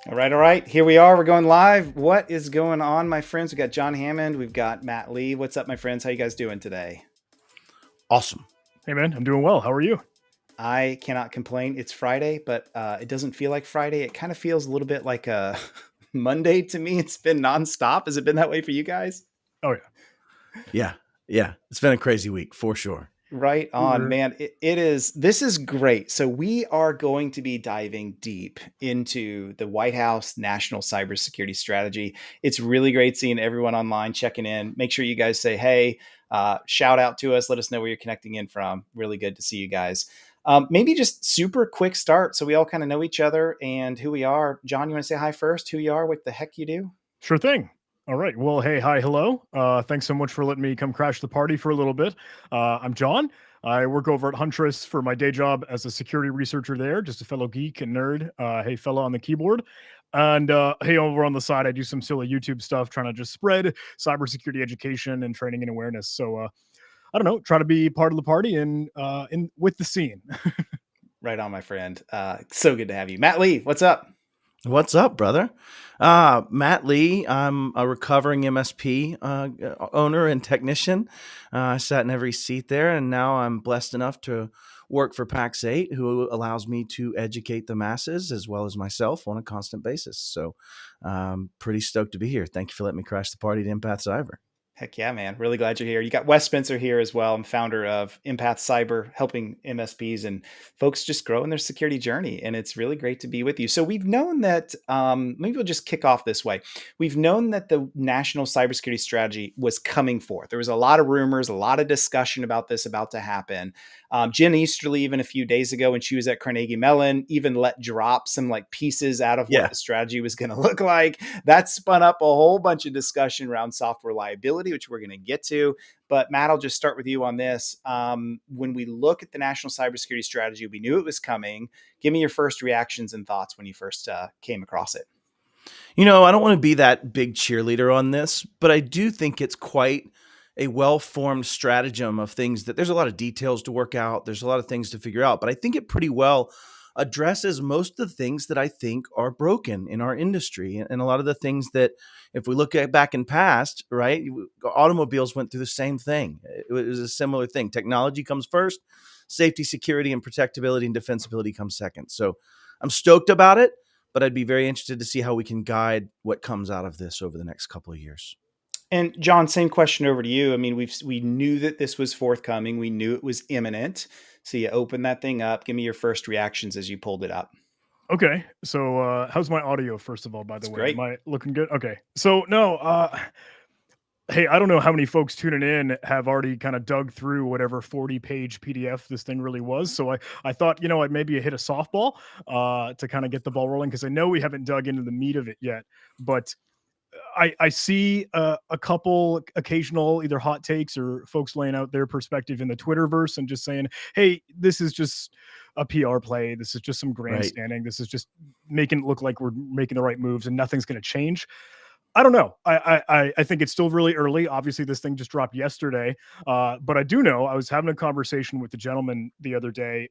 All right. Here we are. We're going live. What is going on, my friends? We've got John Hammond. We've got Matt Lee. What's up, my friends? How you guys doing today? Awesome. Hey, man, I'm doing well. How are you? I cannot complain. It's Friday, but it doesn't feel like Friday. It kind of feels a little bit like a Monday to me. It's been nonstop. Has it been that way for you guys? Oh, yeah. Yeah. It's been a crazy week for sure. Right on, man. It is. This is great. So we are going to be diving deep into the Whitehouse National Cybersecurity Strategy. It's really great seeing everyone online checking in. Make sure you guys say, hey, shout out to us. Let us know where you're connecting in from. Really good to see you guys. Maybe just super quick start so we all kind of know each other and who we are. John, you want to say hi first? Who you are, what the heck you do? Sure thing. All right. Well, hey, hi, hello. Thanks so much for letting me come crash the party for a little bit. I'm John. I work over at Huntress for my day job as a security researcher there, just a fellow geek and nerd. Hey, fella on the keyboard. And hey, over on the side, I do some silly YouTube stuff trying to just spread cybersecurity education and training and awareness. So I don't know, try to be part of the party and in with the scene. Right on, my friend. So good to have you. Matt Lee, what's up? What's up, brother? Matt Lee. I'm a recovering MSP owner and technician. I sat in every seat there, and now I'm blessed enough to work for PAX 8, who allows me to educate the masses as well as myself on a constant basis. So pretty stoked to be here. Thank you for letting me crash the party to Empath Cyber. Heck yeah, man. Really glad you're here. You got Wes Spencer here as well. I'm founder of Empath Cyber, helping MSPs and folks just grow in their security journey. And it's really great to be with you. So we've known that, maybe we'll just kick off this way. We've known that the National Cybersecurity Strategy was coming forth. There was a lot of rumors, a lot of discussion about this about to happen. Jen Easterly, even a few days ago when she was at Carnegie Mellon, even let drop some like pieces out of what the strategy was going to look like. That spun up a whole bunch of discussion around software liability, which we're going to get to. But Matt, I'll just start with you on this. When we look at the National Cybersecurity Strategy, we knew it was coming. Give me your first reactions and thoughts when you first came across it. You know, I don't want to be that big cheerleader on this, but I do think it's quite a well-formed stratagem of things that there's a lot of details to work out. There's a lot of things to figure out, but I think it pretty well addresses most of the things that I think are broken in our industry. And a lot of the things that, if we look at back in past, right, automobiles went through the same thing. It was a similar thing. Technology comes first, safety, security, and protectability and defensibility comes second. So I'm stoked about it, but I'd be very interested to see how we can guide what comes out of this over the next couple of years. And John, same question over to you. I mean, we knew that this was forthcoming. We knew it was imminent. So you open that thing up. Give me your first reactions as you pulled it up. Okay. So how's my audio, first of all, by the way? Great. Am I looking good? Okay. So no, hey, I don't know how many folks tuning in have already kind of dug through whatever 40-page PDF this thing really was. So I thought, you know, I'd maybe hit a softball to kind of get the ball rolling, because I know we haven't dug into the meat of it yet. But I see a couple occasional either hot takes or folks laying out their perspective in the Twitterverse and just saying, hey, this is just a PR play. This is just some grandstanding. Right. This is just making it look like we're making the right moves and nothing's going to change. I don't know. I think it's still really early. Obviously, this thing just dropped yesterday. But I do know I was having a conversation with the gentleman the other day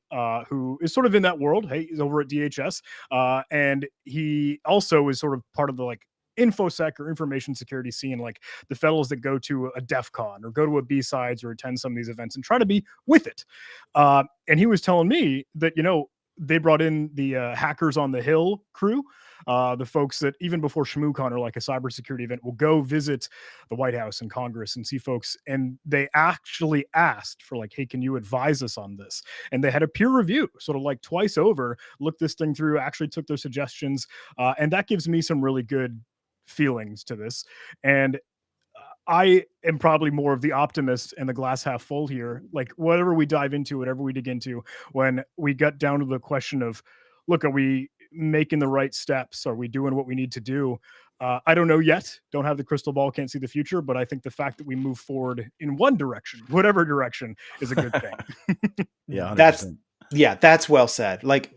who is sort of in that world. Hey, he's over at DHS. And he also is sort of part of the like InfoSec or information security scene, like the fellows that go to a DEF CON or go to a B-Sides or attend some of these events and try to be with it. And he was telling me that, you know, they brought in the Hackers on the Hill crew, the folks that even before ShmooCon or like a cybersecurity event will go visit the White House and Congress and see folks. And they actually asked for like, hey, can you advise us on this? And they had a peer review sort of like twice over, looked this thing through, actually took their suggestions. And that gives me some really good feelings to this. And I am probably more of the optimist and the glass half full here. Like whatever we dive into, whatever we dig into, when we get down to the question of, look, are we making the right steps? Are we doing what we need to do? I don't know yet. Don't have the crystal ball, can't see the future, but I think the fact that we move forward in one direction, whatever direction, is a good thing. Yeah, 100%. That's well said. Like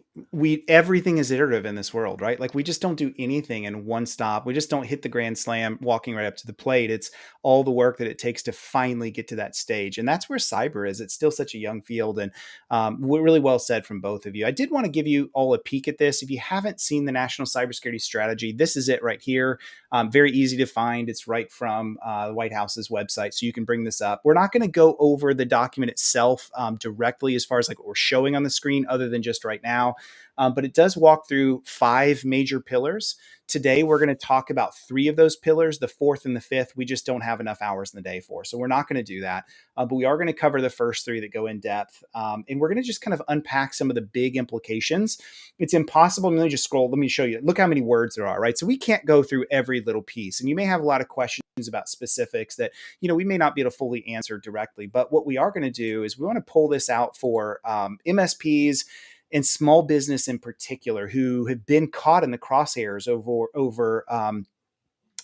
everything is iterative in this world, right? Like we just don't do anything in one stop. We just don't hit the grand slam walking right up to the plate. It's all the work that it takes to finally get to that stage. And that's where cyber is. It's still such a young field, and really well said from both of you. I did want to give you all a peek at this. If you haven't seen the National Cybersecurity Strategy, this is it right here. Very easy to find. It's right from the White House's website. So you can bring this up. We're not going to go over the document itself directly as far as like what we're showing on the screen, other than just right now. But it does walk through 5 major pillars. Today, we're going to talk about 3 of those pillars. The 4th and the 5th, we just don't have enough hours in the day for. So we're not going to do that. But we are going to cover the first 3 that go in depth. And we're going to just kind of unpack some of the big implications. It's impossible. Let me just scroll. Let me show you. Look how many words there are, right? So we can't go through every little piece. And you may have a lot of questions about specifics that, we may not be able to fully answer directly. But what we are going to do is we want to pull this out for MSPs and small business in particular, who have been caught in the crosshairs over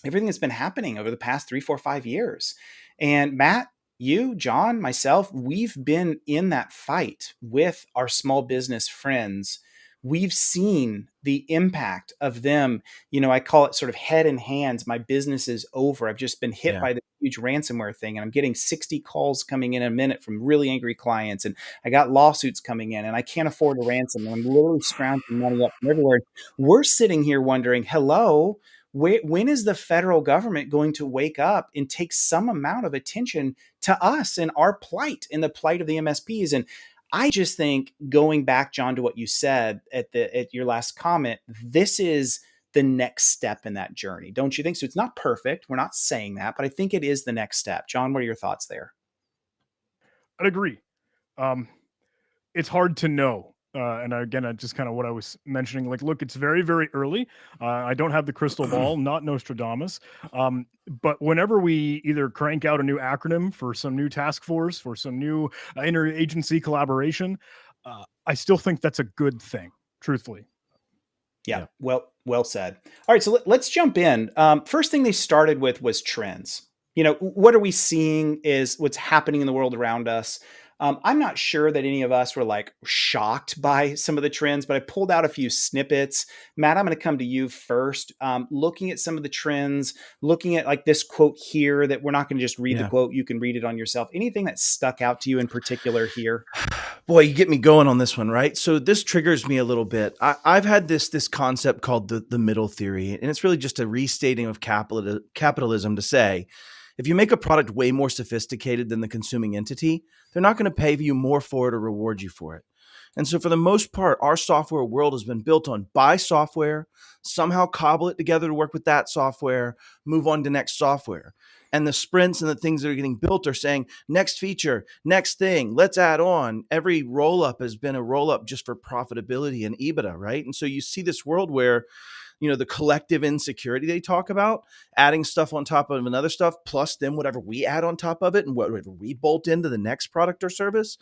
everything that's been happening over the past 3, 4, 5 years. And Matt, you, John, myself, we've been in that fight with our small business friends. We've seen the impact of them. I call it sort of head in hands. My business is over. I've just been hit Yeah. by the huge ransomware thing, and I'm getting 60 calls coming in a minute from really angry clients. And I got lawsuits coming in, and I can't afford a ransom. And I'm literally scrounging money up from everywhere. We're sitting here wondering, hello, when is the federal government going to wake up and take some amount of attention to us and our plight and the plight of the MSPs? And I just think, going back, John, to what you said at your last comment, this is the next step in that journey. Don't you think so? It's not perfect. We're not saying that, but I think it is the next step. John, what are your thoughts there? I'd agree. Um, it's hard to know. And again, just kind of what I was mentioning. Like, look, it's very, very early. I don't have the crystal ball, not Nostradamus. But whenever we either crank out a new acronym for some new task force, for some new interagency collaboration, I still think that's a good thing, truthfully. Yeah, Yeah. well said. All right, so let's jump in. First thing they started with was trends. What are we seeing is what's happening in the world around us. I'm not sure that any of us were like shocked by some of the trends, but I pulled out a few snippets. Matt, I'm going to come to you first. Looking at some of the trends, looking at like this quote here, that we're not going to just read the Yeah. quote. You can read it on yourself. Anything that stuck out to you in particular here? Boy, you get me going on this one, right? So this triggers me a little bit. I've had this concept called the middle theory, and it's really just a restating of capitalism to say, if you make a product way more sophisticated than the consuming entity, they're not going to pay you more for it or reward you for it. And so for the most part, our software world has been built on buy software, somehow cobble it together to work with that software, move on to next software. And the sprints and the things that are getting built are saying, next feature, next thing, let's add on. Every roll up has been a roll up just for profitability and EBITDA, right? And so you see this world where, the collective insecurity they talk about, adding stuff on top of another stuff, plus then whatever we add on top of it and whatever we bolt into the next product or service,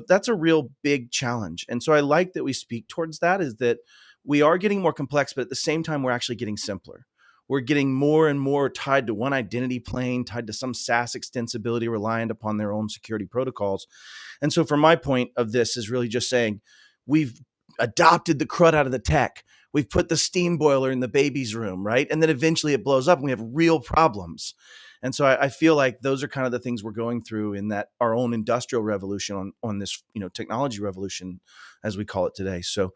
that's a real big challenge. And so I like that we speak towards that, is that we are getting more complex, but at the same time, we're actually getting simpler. We're getting more and more tied to one identity plane, tied to some SaaS extensibility, reliant upon their own security protocols. And so from my point of this is really just saying, we've adopted the crud out of the tech. We've put the steam boiler in the baby's room, right? And then eventually it blows up and we have real problems. And so I feel like those are kind of the things we're going through in that our own industrial revolution on this, technology revolution, as we call it today. So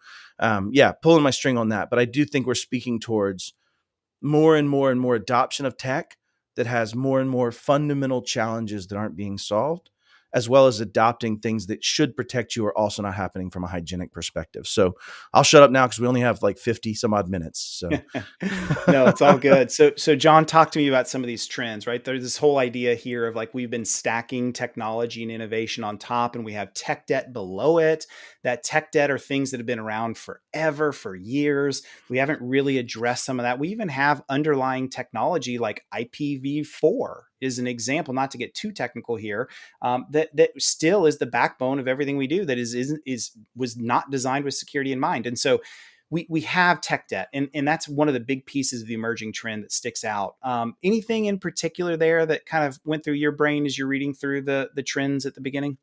yeah, pulling my string on that. But I do think we're speaking towards more and more and more adoption of tech that has more and more fundamental challenges that aren't being solved, as well as adopting things that should protect you are also not happening from a hygienic perspective. So I'll shut up now because we only have like 50 some odd minutes. So No, it's all good. So John, talk to me about some of these trends, right? There's this whole idea here of like, we've been stacking technology and innovation on top, and we have tech debt below it. That tech debt are things that have been around forever, for years. We haven't really addressed some of that. We even have underlying technology like IPv4 is an example, not to get too technical here, that still is the backbone of everything we do, that was not designed with security in mind. And so we have tech debt, and that's one of the big pieces of the emerging trend that sticks out. Anything in particular there that kind of went through your brain as you're reading through the trends at the beginning?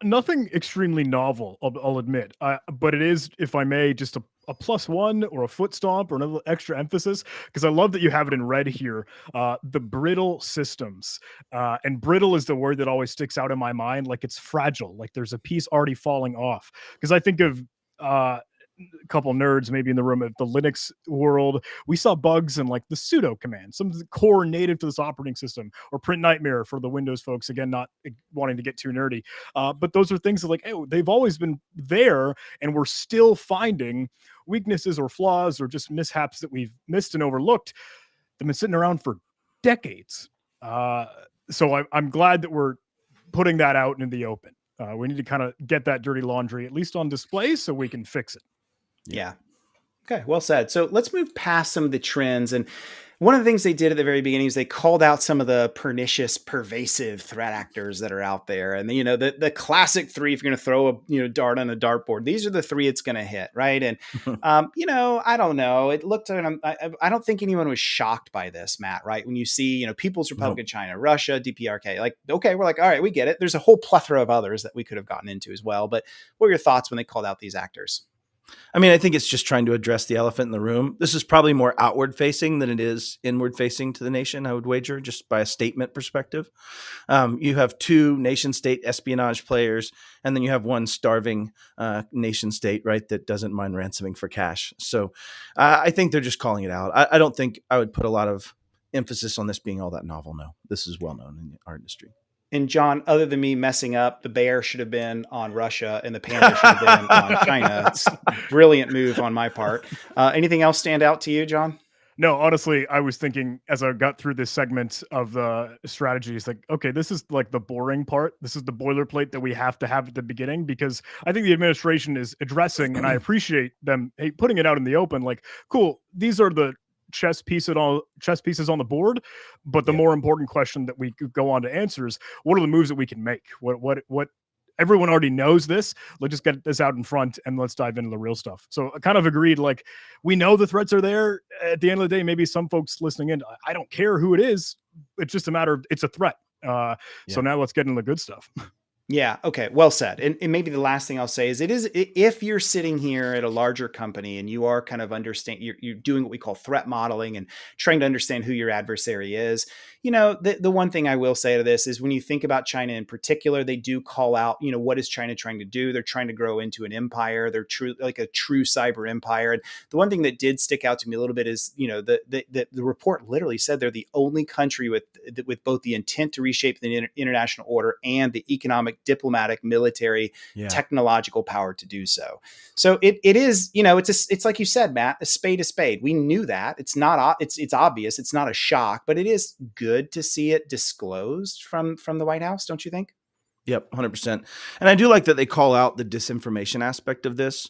Nothing extremely novel, I'll admit, but it is, if I may, just a plus one or a foot stomp or another extra emphasis, because I love that you have it in red here. The brittle systems, and brittle is the word that always sticks out in my mind, like it's fragile, like there's a piece already falling off. Because I think of couple nerds maybe in the room of the Linux world, we saw bugs in like the sudo command, some of the core native to this operating system, or print nightmare for the Windows folks. Again, not wanting to get too nerdy, but those are things that like, hey, they've always been there, and we're still finding weaknesses or flaws or just mishaps that we've missed and overlooked. They've been sitting around for decades. Uh, so I'm glad that we're putting that out in the open. We need to kind of get that dirty laundry at least on display so we can fix it. Yeah. Okay, well said. So let's move past some of the trends. And one of the things they did at the very beginning is they called out some of the pernicious, pervasive threat actors that are out there. And the classic three, if you're going to throw a dart on a dartboard, these are the three it's going to hit, right? And I don't know. It looked, I don't think anyone was shocked by this, Matt. Right? When you see People's Republic of China, Russia, DPRK, like, okay, we're like, all right, we get it. There's a whole plethora of others that we could have gotten into as well. But what were your thoughts when they called out these actors? I mean, I think it's just trying to address the elephant in the room. This is probably more outward facing than it is inward facing to the nation, I would wager, just by a statement perspective. You have two nation state espionage players, and then you have one starving nation state, right, that doesn't mind ransoming for cash. So I think they're just calling it out. I don't think I would put a lot of emphasis on this being all that novel. No, this is well known in our industry. And John, other than me messing up, the bear should have been on Russia and the panda should have been on China. It's a brilliant move on my part. Anything else stand out to you, John? No, honestly, I was thinking as I got through this segment of the strategies, like, okay, this is like the boring part. This is the boilerplate that we have to have at the beginning, because I think the administration is addressing, and I appreciate them putting it out in the open. Like, cool, these are the chess pieces on the board, but the more important question that we could go on to answer is, what are the moves that we can make? What everyone already knows this. Let's just get this out in front and let's dive into the real stuff. So I kind of agreed, like, we know the threats are there. At the end of the day, maybe some folks listening in, I don't care who it is. It's just a matter of, it's a threat. So now let's get into the good stuff. Yeah. Okay. Well said. And maybe the last thing I'll say is if you're sitting here at a larger company and you are kind of you're doing what we call threat modeling and trying to understand who your adversary is, the one thing I will say to this is, when you think about China in particular, they do call out, what is China trying to do? They're trying to grow into an empire. They're like a true cyber empire. And the one thing that did stick out to me a little bit is, the report literally said they're the only country with both the intent to reshape the international order and the economic, diplomatic, military, technological power to do so. So it is, it's like you said, Matt, a spade. We knew that. It's not, it's obvious. It's not a shock, but it is good to see it disclosed from the White House, don't you think? Yep, 100%. And I do like that they call out the disinformation aspect of this.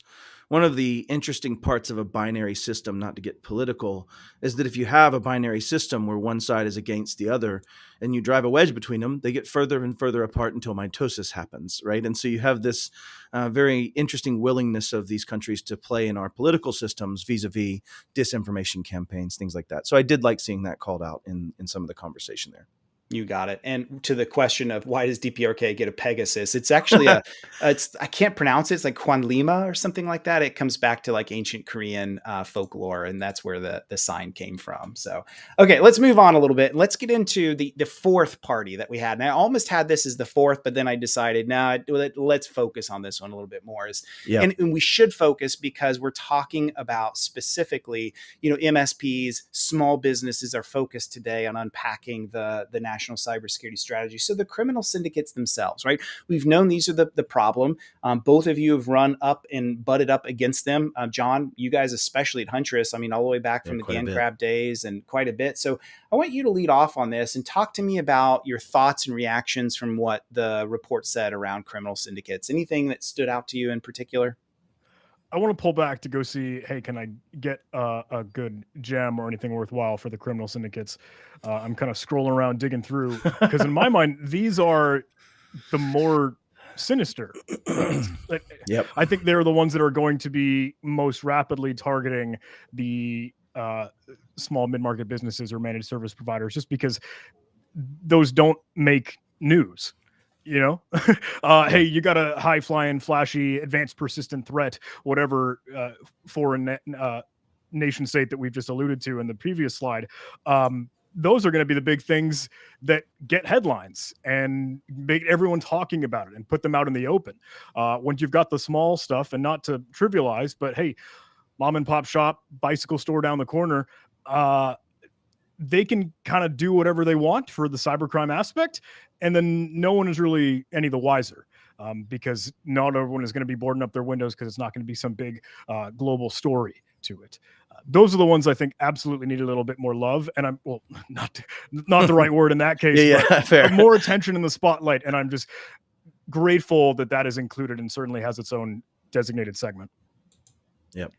One of the interesting parts of a binary system, not to get political, is that if you have a binary system where one side is against the other and you drive a wedge between them, they get further and further apart until mitosis happens, right? And so you have this very interesting willingness of these countries to play in our political systems vis-a-vis disinformation campaigns, things like that. So I did like seeing that called out in some of the conversation there. You got it. And to the question of why does DPRK get a Pegasus? It's actually I can't pronounce it. It's like Kwanlima or something like that. It comes back to like ancient Korean folklore, and that's where the sign came from. So, okay, let's move on a little bit. Let's get into the fourth party that we had. And I almost had this as the fourth, but then I decided, no, let's focus on this one a little bit more. And we should focus because we're talking about specifically, MSPs, small businesses are focused today on unpacking the National Cybersecurity Strategy. So the criminal syndicates themselves, right? We've known these are the problem. Both of you have run up and butted up against them. John, you guys, especially at Huntress, I mean, all the way back from the GanCrab days and quite a bit. So I want you to lead off on this and talk to me about your thoughts and reactions from what the report said around criminal syndicates. Anything that stood out to you in particular? I want to pull back to go see, hey, can I get a good gem or anything worthwhile for the criminal syndicates? I'm kind of scrolling around, digging through, because in my mind, these are the more sinister threats. I think they're the ones that are going to be most rapidly targeting the small mid-market businesses or managed service providers, just because those don't make news. you know, Yeah. hey, you got a high flying, flashy, advanced persistent threat, whatever foreign nation state that we've just alluded to in the previous slide. Those are going to be the big things that get headlines and make everyone talking about it and put them out in the open. Once you've got the small stuff, and not to trivialize, but hey, mom and pop shop, bicycle store down the corner, uh, they can kind of do whatever they want for the cybercrime aspect, and then no one is really any the wiser. Because not everyone is going to be boarding up their windows because it's not going to be some big global story to it. Those are the ones I think absolutely need a little bit more love, and I'm well, not the right word in that case, Yeah, but yeah, fair. more attention in the spotlight. And I'm just grateful that that is included and certainly has its own designated segment. Yep.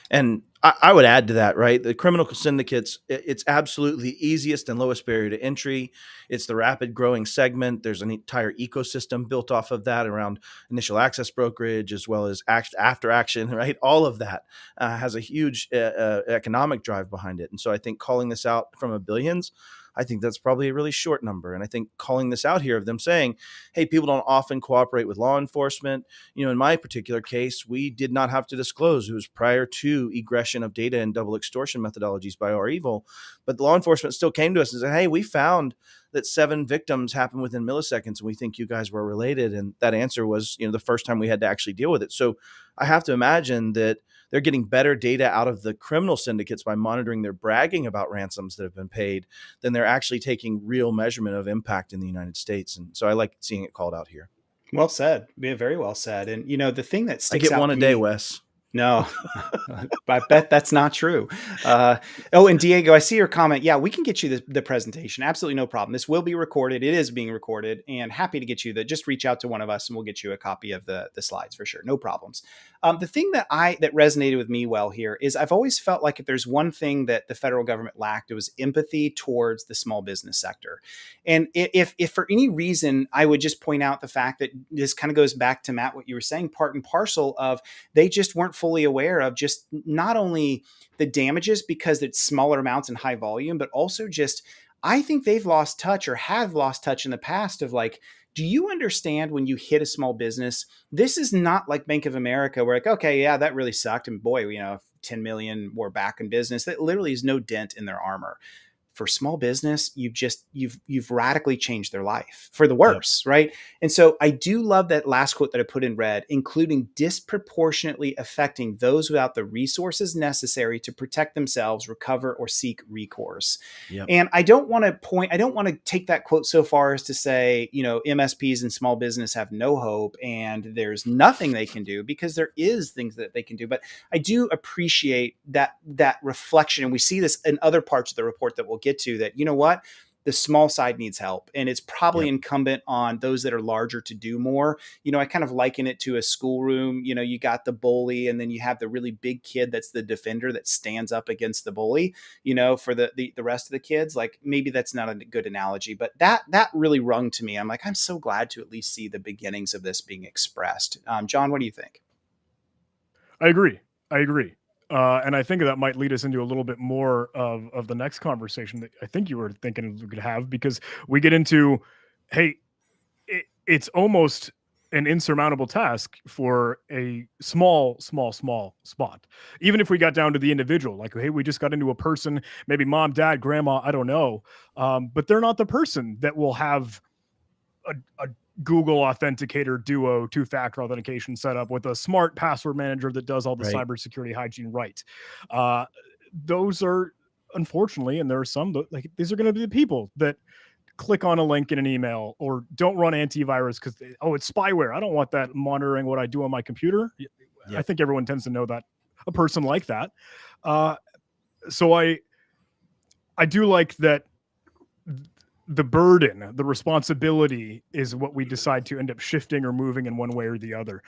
And I would add to that, right? The criminal syndicates, it's absolutely the easiest and lowest barrier to entry. It's the rapid growing segment. There's an entire ecosystem built off of that around initial access brokerage, as well as after action, right? All of that has a huge economic drive behind it. And so I think calling this out from a billions, I think that's probably a really short number. And I think calling this out here of them saying, hey, people don't often cooperate with law enforcement. In my particular case, we did not have to disclose. It was prior to egression of data and double extortion methodologies by our evil. But the law enforcement still came to us and said, hey, we found that 7 victims happened within milliseconds, and we think you guys were related. And that answer was, the first time we had to actually deal with it. So I have to imagine that they're getting better data out of the criminal syndicates by monitoring their bragging about ransoms that have been paid than they're actually taking real measurement of impact in the United States. And so I like seeing it called out here. Well said. Yeah, very well said. And the thing that I sticks get out one to a day, me. Wes. No, I bet that's not true. Oh, and Diego, I see your comment. Yeah, we can get you the presentation. Absolutely no problem. This will be recorded. It is being recorded, and happy to get you just reach out to one of us and we'll get you a copy of the slides for sure. No problems. The thing that resonated with me well here is I've always felt like if there's one thing that the federal government lacked, it was empathy towards the small business sector. And if for any reason, I would just point out the fact that this kind of goes back to Matt, what you were saying, part and parcel of they just weren't fully aware of just not only the damages because it's smaller amounts and high volume, but also just, I think they've lost touch or have lost touch in the past of like, do you understand when you hit a small business, this is not like Bank of America where like, okay, yeah, that really sucked. And boy, 10 million were back in business. That literally is no dent in their armor. For small business, you've radically changed their life for the worse, yep. Right? And so I do love that last quote that I put in red, including disproportionately affecting those without the resources necessary to protect themselves, recover, or seek recourse. Yep. And I don't want to take that quote so far as to say, MSPs and small business have no hope and there's nothing they can do, because there is things that they can do. But I do appreciate that reflection. And we see this in other parts of the report that we'll get to, that, the small side needs help. And it's probably incumbent on those that are larger to do more. I kind of liken it to a schoolroom. You got the bully and then you have the really big kid that's the defender that stands up against the bully, for the rest of the kids. Like, maybe that's not a good analogy, but that really rung to me. I'm like, I'm so glad to at least see the beginnings of this being expressed. John, what do you think? I agree. And I think that might lead us into a little bit more of the next conversation that I think you were thinking we could have, because we get into, hey, it's almost an insurmountable task for a small spot. Even if we got down to the individual, like, hey, we just got into a person, maybe mom, dad, grandma, I don't know. But they're not the person that will have a Google Authenticator Duo 2-factor authentication setup with a smart password manager that does all the cybersecurity hygiene right. Those are, unfortunately, and there are some, like, these are going to be the people that click on a link in an email or don't run antivirus because, it's spyware. I don't want that monitoring what I do on my computer. Yep. I think everyone tends to know that a person like that. So I do like that. The burden, the responsibility is what we decide to end up shifting or moving in one way or the other.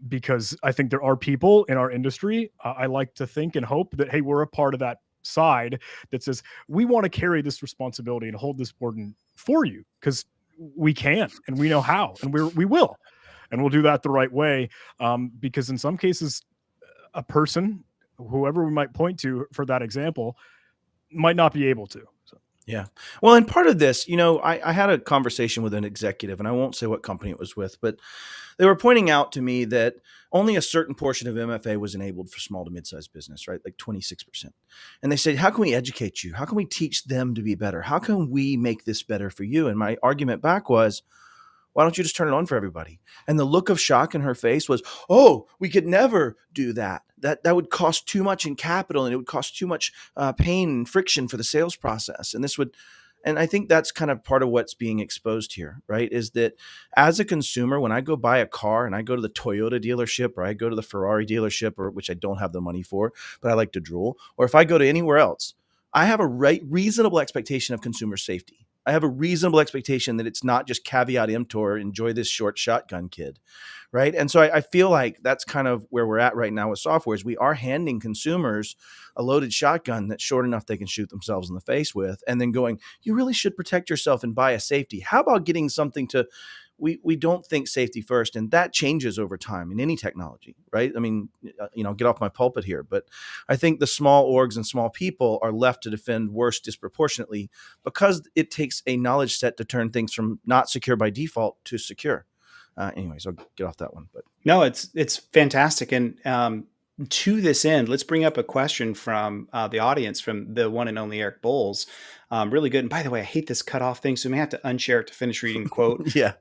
Because I think there are people in our industry, I like to think and hope that, hey, we're a part of that side that says, we want to carry this responsibility and hold this burden for you because we can and we know how, and we will. And we'll do that the right way. Because in some cases, a person, whoever we might point to for that example, might not be able to. So. Yeah. Well, and part of this, I had a conversation with an executive, and I won't say what company it was with, but they were pointing out to me that only a certain portion of MFA was enabled for small to mid-sized business, right? Like 26%. And they said, how can we educate you? How can we teach them to be better? How can we make this better for you? And my argument back was, why don't you just turn it on for everybody? And the look of shock in her face was, oh, we could never do that. That would cost too much in capital, and it would cost too much pain and friction for the sales process. And I think that's kind of part of what's being exposed here, right? Is that as a consumer, when I go buy a car and I go to the Toyota dealership or I go to the Ferrari dealership, or which I don't have the money for, but I like to drool, or if I go to anywhere else, I have a reasonable expectation of consumer safety. I have a reasonable expectation that it's not just caveat emptor, enjoy this short shotgun kid, right? And so I feel like that's kind of where we're at right now with software is we are handing consumers a loaded shotgun that's short enough they can shoot themselves in the face with, and then going, you really should protect yourself and buy a safety. How about getting something to we don't think safety first, and that changes over time in any technology, right? I mean, get off my pulpit here, but I think the small orgs and small people are left to defend worse disproportionately because it takes a knowledge set to turn things from not secure by default to secure. Anyways, I'll get off that one. But No, it's fantastic. And to this end, let's bring up a question from the audience, from the one and only Eric Bowles. Really good. And by the way, I hate this cutoff thing, so we may have to unshare it to finish reading the quote. yeah,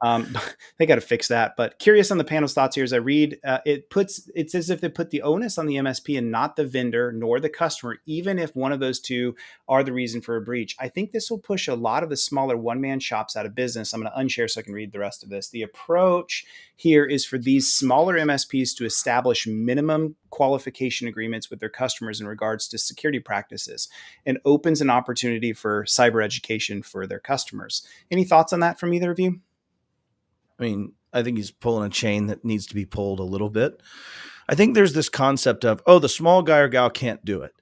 They got to fix that. But curious on the panel's thoughts here as I read. It's as if they put the onus on the MSP and not the vendor nor the customer, even if one of those two are the reason for a breach. I think this will push a lot of the smaller one-man shops out of business. I'm going to unshare so I can read the rest of this. The approach here is for these smaller MSPs to establish minimum qualification agreements with their customers in regards to security practices, and opens an opportunity for cyber education for their customers. Any thoughts on that from either of you? I mean, I think he's pulling a chain that needs to be pulled a little bit. I think there's this concept of, oh, the small guy or gal can't do it.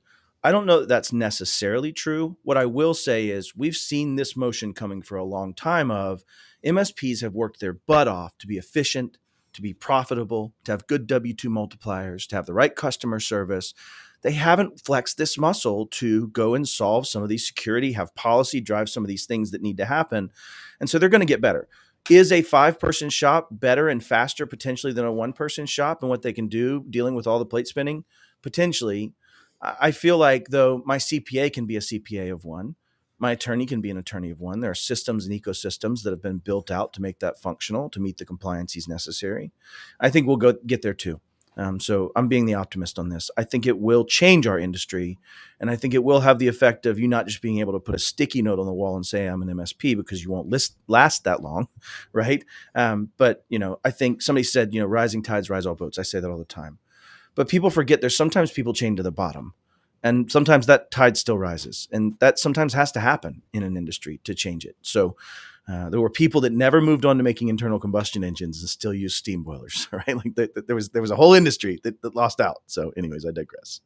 I don't know that that's necessarily true. What I will say is we've seen this motion coming for a long time of MSPs have worked their butt off to be efficient, to be profitable, to have good W-2 multipliers, to have the right customer service. They haven't flexed this muscle to go and solve some of these security, have policy, drive some of these things that need to happen. And so they're going to get better. Is a 5-person shop better and faster potentially than a 1-person shop and what they can do dealing with all the plate spinning? Potentially. I feel like, though, my CPA can be a CPA of one. My attorney can be an attorney of one. There are systems and ecosystems that have been built out to make that functional, to meet the compliances necessary. I think we'll get there too. So I'm being the optimist on this. I think it will change our industry, and I think it will have the effect of you not just being able to put a sticky note on the wall and say I'm an MSP, because you won't last that long, right? But I think somebody said, rising tides rise all boats. I say that all the time. But people forget there's sometimes people chained to the bottom, and sometimes that tide still rises, and that sometimes has to happen in an industry to change it. So there were people that never moved on to making internal combustion engines and still use steam boilers, right? Like there was a whole industry that lost out. So anyways, I digress.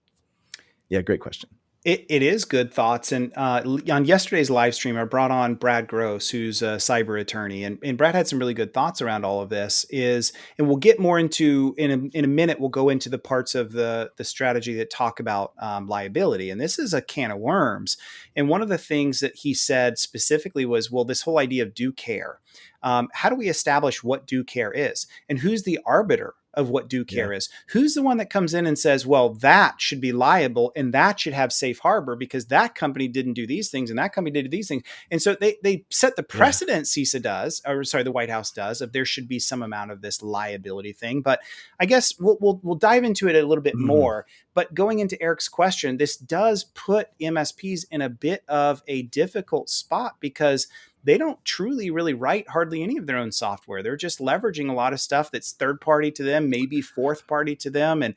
Yeah, great question. It is good thoughts. And on yesterday's live stream, I brought on Brad Gross, who's a cyber attorney. And Brad had some really good thoughts around all of this. And we'll get more into, in a minute, we'll go into the parts of the strategy that talk about liability. And this is a can of worms. And one of the things that he said specifically was, well, this whole idea of due care. How do we establish what due care is? And who's the arbiter of what due care is? Who's the one that comes in and says, well, that should be liable and that should have safe harbor because that company didn't do these things and that company did these things. And so they set the precedent, CISA does, or sorry, the White House does, of there should be some amount of this liability thing. But I guess we'll dive into it a little bit more. But going into Eric's question, this does put MSPs in a bit of a difficult spot because they don't truly really write hardly any of their own software. They're just leveraging a lot of stuff that's third party to them, maybe fourth party to them. And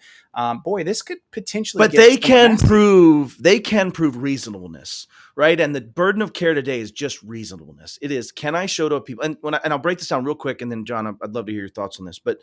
boy, this could potentially. But they can prove reasonableness, right? And the burden of care today is just reasonableness. It is, can I show to people? And I'll break this down real quick, and then John, I'd love to hear your thoughts on this. But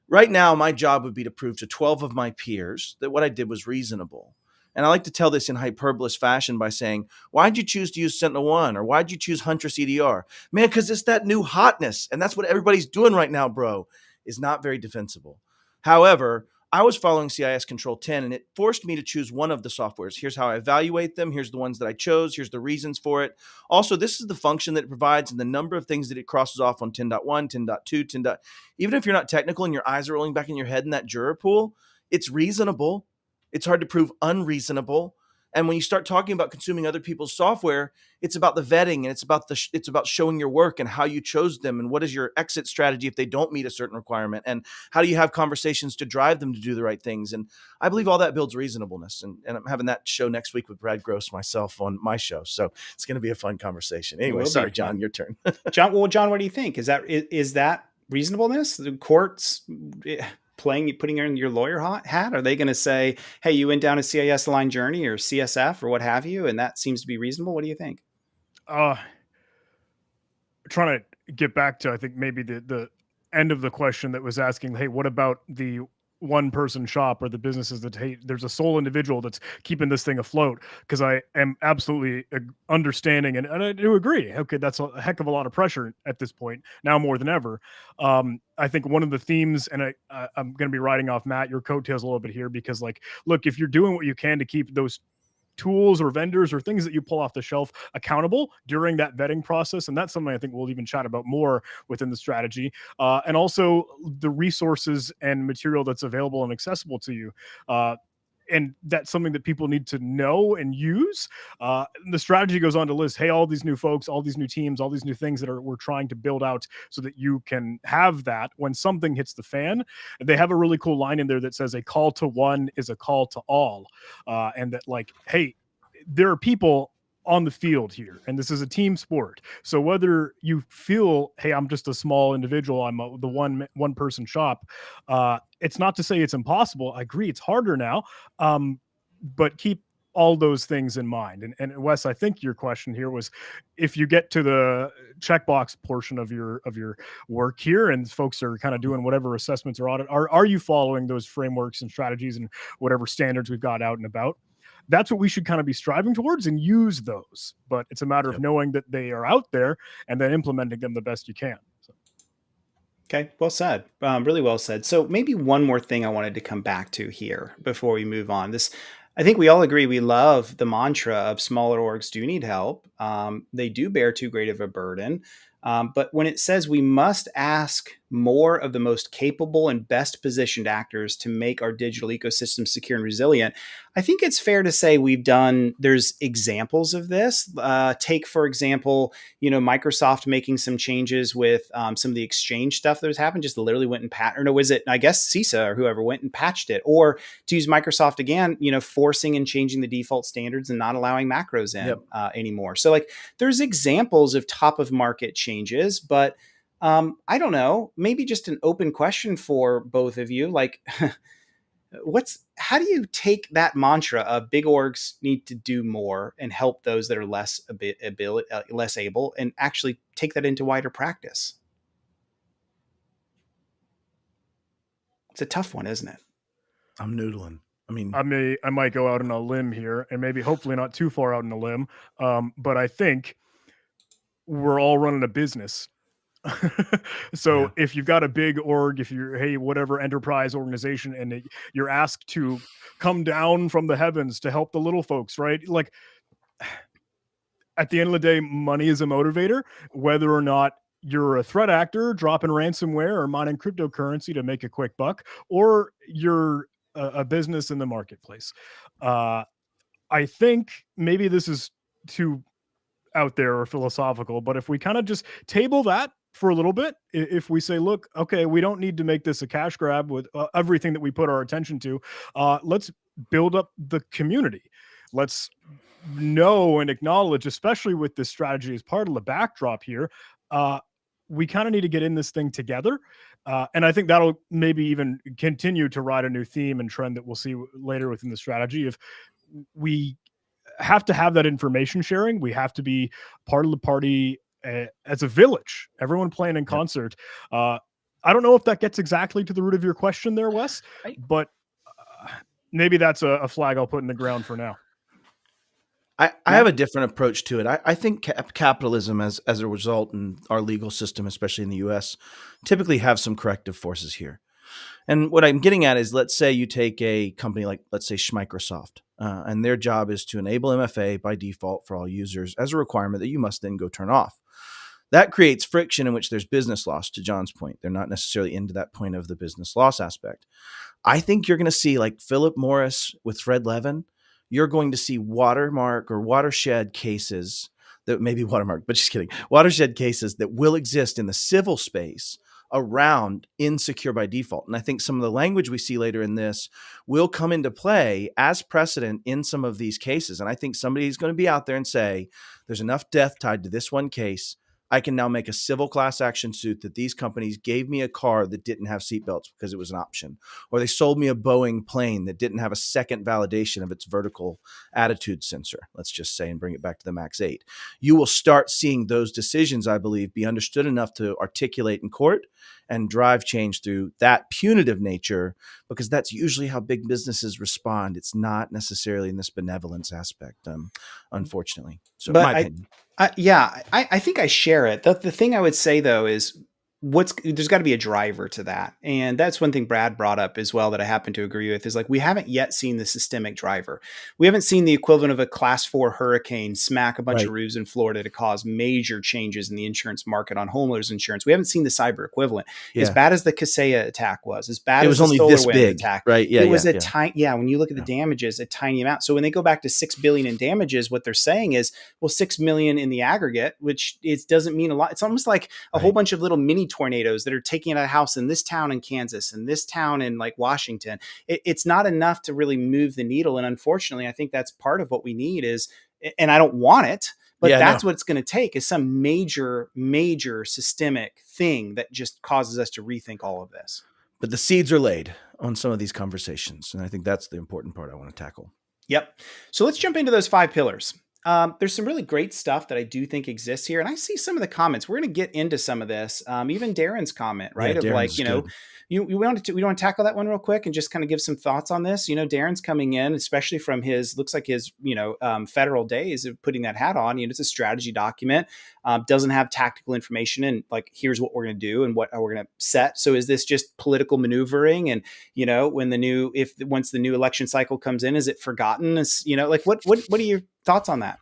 right now, my job would be to prove to 12 of my peers that what I did was reasonable. And I like to tell this in hyperbolous fashion by saying, why'd you choose to use SentinelOne? Or why'd you choose Huntress EDR? Man, because it's that new hotness. And that's what everybody's doing right now, bro, is not very defensible. However, I was following CIS Control 10, and it forced me to choose one of the softwares. Here's how I evaluate them. Here's the ones that I chose. Here's the reasons for it. Also, this is the function that it provides and the number of things that it crosses off on 10.1, 10.2, 10. Even if you're not technical and your eyes are rolling back in your head in that juror pool, it's reasonable. It's hard to prove unreasonable. And when you start talking about consuming other people's software, it's about the vetting, and it's about showing your work and how you chose them, and what is your exit strategy if they don't meet a certain requirement, and how do you have conversations to drive them to do the right things. And I believe all that builds reasonableness. And I'm having that show next week with Brad Gross myself on my show, so it's going to be a fun conversation. Anyway, sorry, John, your turn. John, what do you think? Is that reasonableness? The courts putting in your lawyer hat? Are they going to say, hey, you went down a CIS line journey or CSF or what have you, and that seems to be reasonable? What do you think? Trying to get back to, I think, maybe the end of the question that was asking, hey, what about the one person shop or the businesses that, hey, there's a sole individual that's keeping this thing afloat? Because I am absolutely understanding and I do agree. Okay, that's a heck of a lot of pressure at this point, now more than ever. I think one of the themes, and I'm going to be riding off, Matt, your coattails a little bit here, because, like, look, if you're doing what you can to keep those tools or vendors or things that you pull off the shelf accountable during that vetting process, and that's something I think we'll even chat about more within the strategy, and also the resources and material that's available and accessible to you, and that's something that people need to know and use. The strategy goes on to list, hey, all these new folks, all these new teams, all these new things that we're trying to build out so that you can have that when something hits the fan. They have a really cool line in there that says a call to one is a call to all. And that, like, hey, there are people on the field here, and this is a team sport. So whether you feel, hey, I'm just a small individual, I'm the one person shop, it's not to say it's impossible. I agree, it's harder now, but keep all those things in mind. And Wes, I think your question here was, if you get to the checkbox portion of your work here, and folks are kind of doing whatever assessments or audit, are you following those frameworks and strategies and whatever standards we've got out and about? That's what we should kind of be striving towards and use those. But it's a matter of knowing that they are out there and then implementing them the best you can. So. Okay, well said. Really well said. So maybe one more thing I wanted to come back to here before we move on. I think we all agree we love the mantra of smaller orgs do need help. They do bear too great of a burden. But when it says we must ask more of the most capable and best positioned actors to make our digital ecosystem secure and resilient, I think it's fair to say there's examples of this. Take, for example, Microsoft making some changes with some of the Exchange stuff that was happening, just literally went and I guess CISA or whoever went and patched it. Or to use Microsoft again, forcing and changing the default standards and not allowing macros in anymore. So, like, there's examples of top of market changes, but I don't know, maybe just an open question for both of you. Like, how do you take that mantra of big orgs need to do more and help those that are less able, and actually take that into wider practice? It's a tough one, isn't it? I'm noodling. I might go out on a limb here, and maybe hopefully not too far out on a limb. But I think we're all running a business. So if you've got a big org, if you're, hey, whatever enterprise organization, and you're asked to come down from the heavens to help the little folks, right? Like, at the end of the day, money is a motivator, whether or not you're a threat actor dropping ransomware or mining cryptocurrency to make a quick buck, or you're a business in the marketplace. I think maybe this is too out there or philosophical, but if we kind of just table that for a little bit, if we say, look, okay, we don't need to make this a cash grab with everything that we put our attention to, let's build up the community. Let's know and acknowledge, especially with this strategy as part of the backdrop here, we kind of need to get in this thing together. And I think that'll maybe even continue to ride a new theme and trend that we'll see later within the strategy. If we have to have that information sharing, we have to be part of the party as a village, everyone playing in concert. I don't know if that gets exactly to the root of your question there, Wes, but maybe that's a flag I'll put in the ground for now. I have a different approach to it. I think capitalism, as a result, and our legal system, especially in the U.S., typically have some corrective forces here. And what I'm getting at is, let's say you take a company like, let's say, Microsoft, and their job is to enable MFA by default for all users as a requirement that you must then go turn off. That creates friction in which there's business loss, to John's point. They're not necessarily into that point of the business loss aspect. I think you're going to see, like Philip Morris with Fred Levin, you're going to see watermark or watershed cases that maybe watermark, but just kidding, watershed cases that will exist in the civil space around insecure by default. And I think some of the language we see later in this will come into play as precedent in some of these cases. And I think somebody's going to be out there and say, there's enough death tied to this one case. I can now make a civil class action suit that these companies gave me a car that didn't have seatbelts because it was an option, or they sold me a Boeing plane that didn't have a second validation of its vertical attitude sensor, let's just say, and bring it back to the MAX 8. You will start seeing those decisions, I believe, be understood enough to articulate in court and drive change through that punitive nature, because that's usually how big businesses respond. It's not necessarily in this benevolence aspect, unfortunately. So But my opinion. I think I share it. The thing I would say though is there's got to be a driver to that. And that's one thing Brad brought up as well that I happen to agree with, is like, we haven't yet seen the systemic driver. We haven't seen the equivalent of a class 4 hurricane smack a bunch of Right. roofs in Florida to cause major changes in the insurance market on homeowners insurance. We haven't seen the cyber equivalent. As Yeah. bad as the Kaseya attack was, as bad It as was the only this SolarWinds big, attack, right? Yeah, it was yeah, a yeah. tiny, when you look at the Yeah. damages, a tiny amount. So when they go back to 6 billion in damages, what they're saying is, well, 6 million in the aggregate, which it doesn't mean a lot. It's almost like a whole Right. bunch of little mini tornadoes that are taking out a house in this town in Kansas and this town in like Washington. It's not enough to really move the needle. And unfortunately, I think that's part of what we need is, and I don't want it, but Yeah, that's no. what it's going to take, is some major systemic thing that just causes us to rethink all of this. But the seeds are laid on some of these conversations. And I think that's the important part I want to tackle. Yep. So let's jump into those 5 pillars. There's some really great stuff that I do think exists here. And I see some of the comments. We're going to get into some of this. Even Darren's comment, Yeah, right? Of like, Darren's good. we want to tackle that one real quick and just kind of give some thoughts on this. Darren's coming in, especially from looks like his, federal days of putting that hat on. It's a strategy document, doesn't have tactical information and like, here's what we're going to do and what we're going to set. So is this just political maneuvering? And, once the new election cycle comes in, is it forgotten? What are your thoughts on that?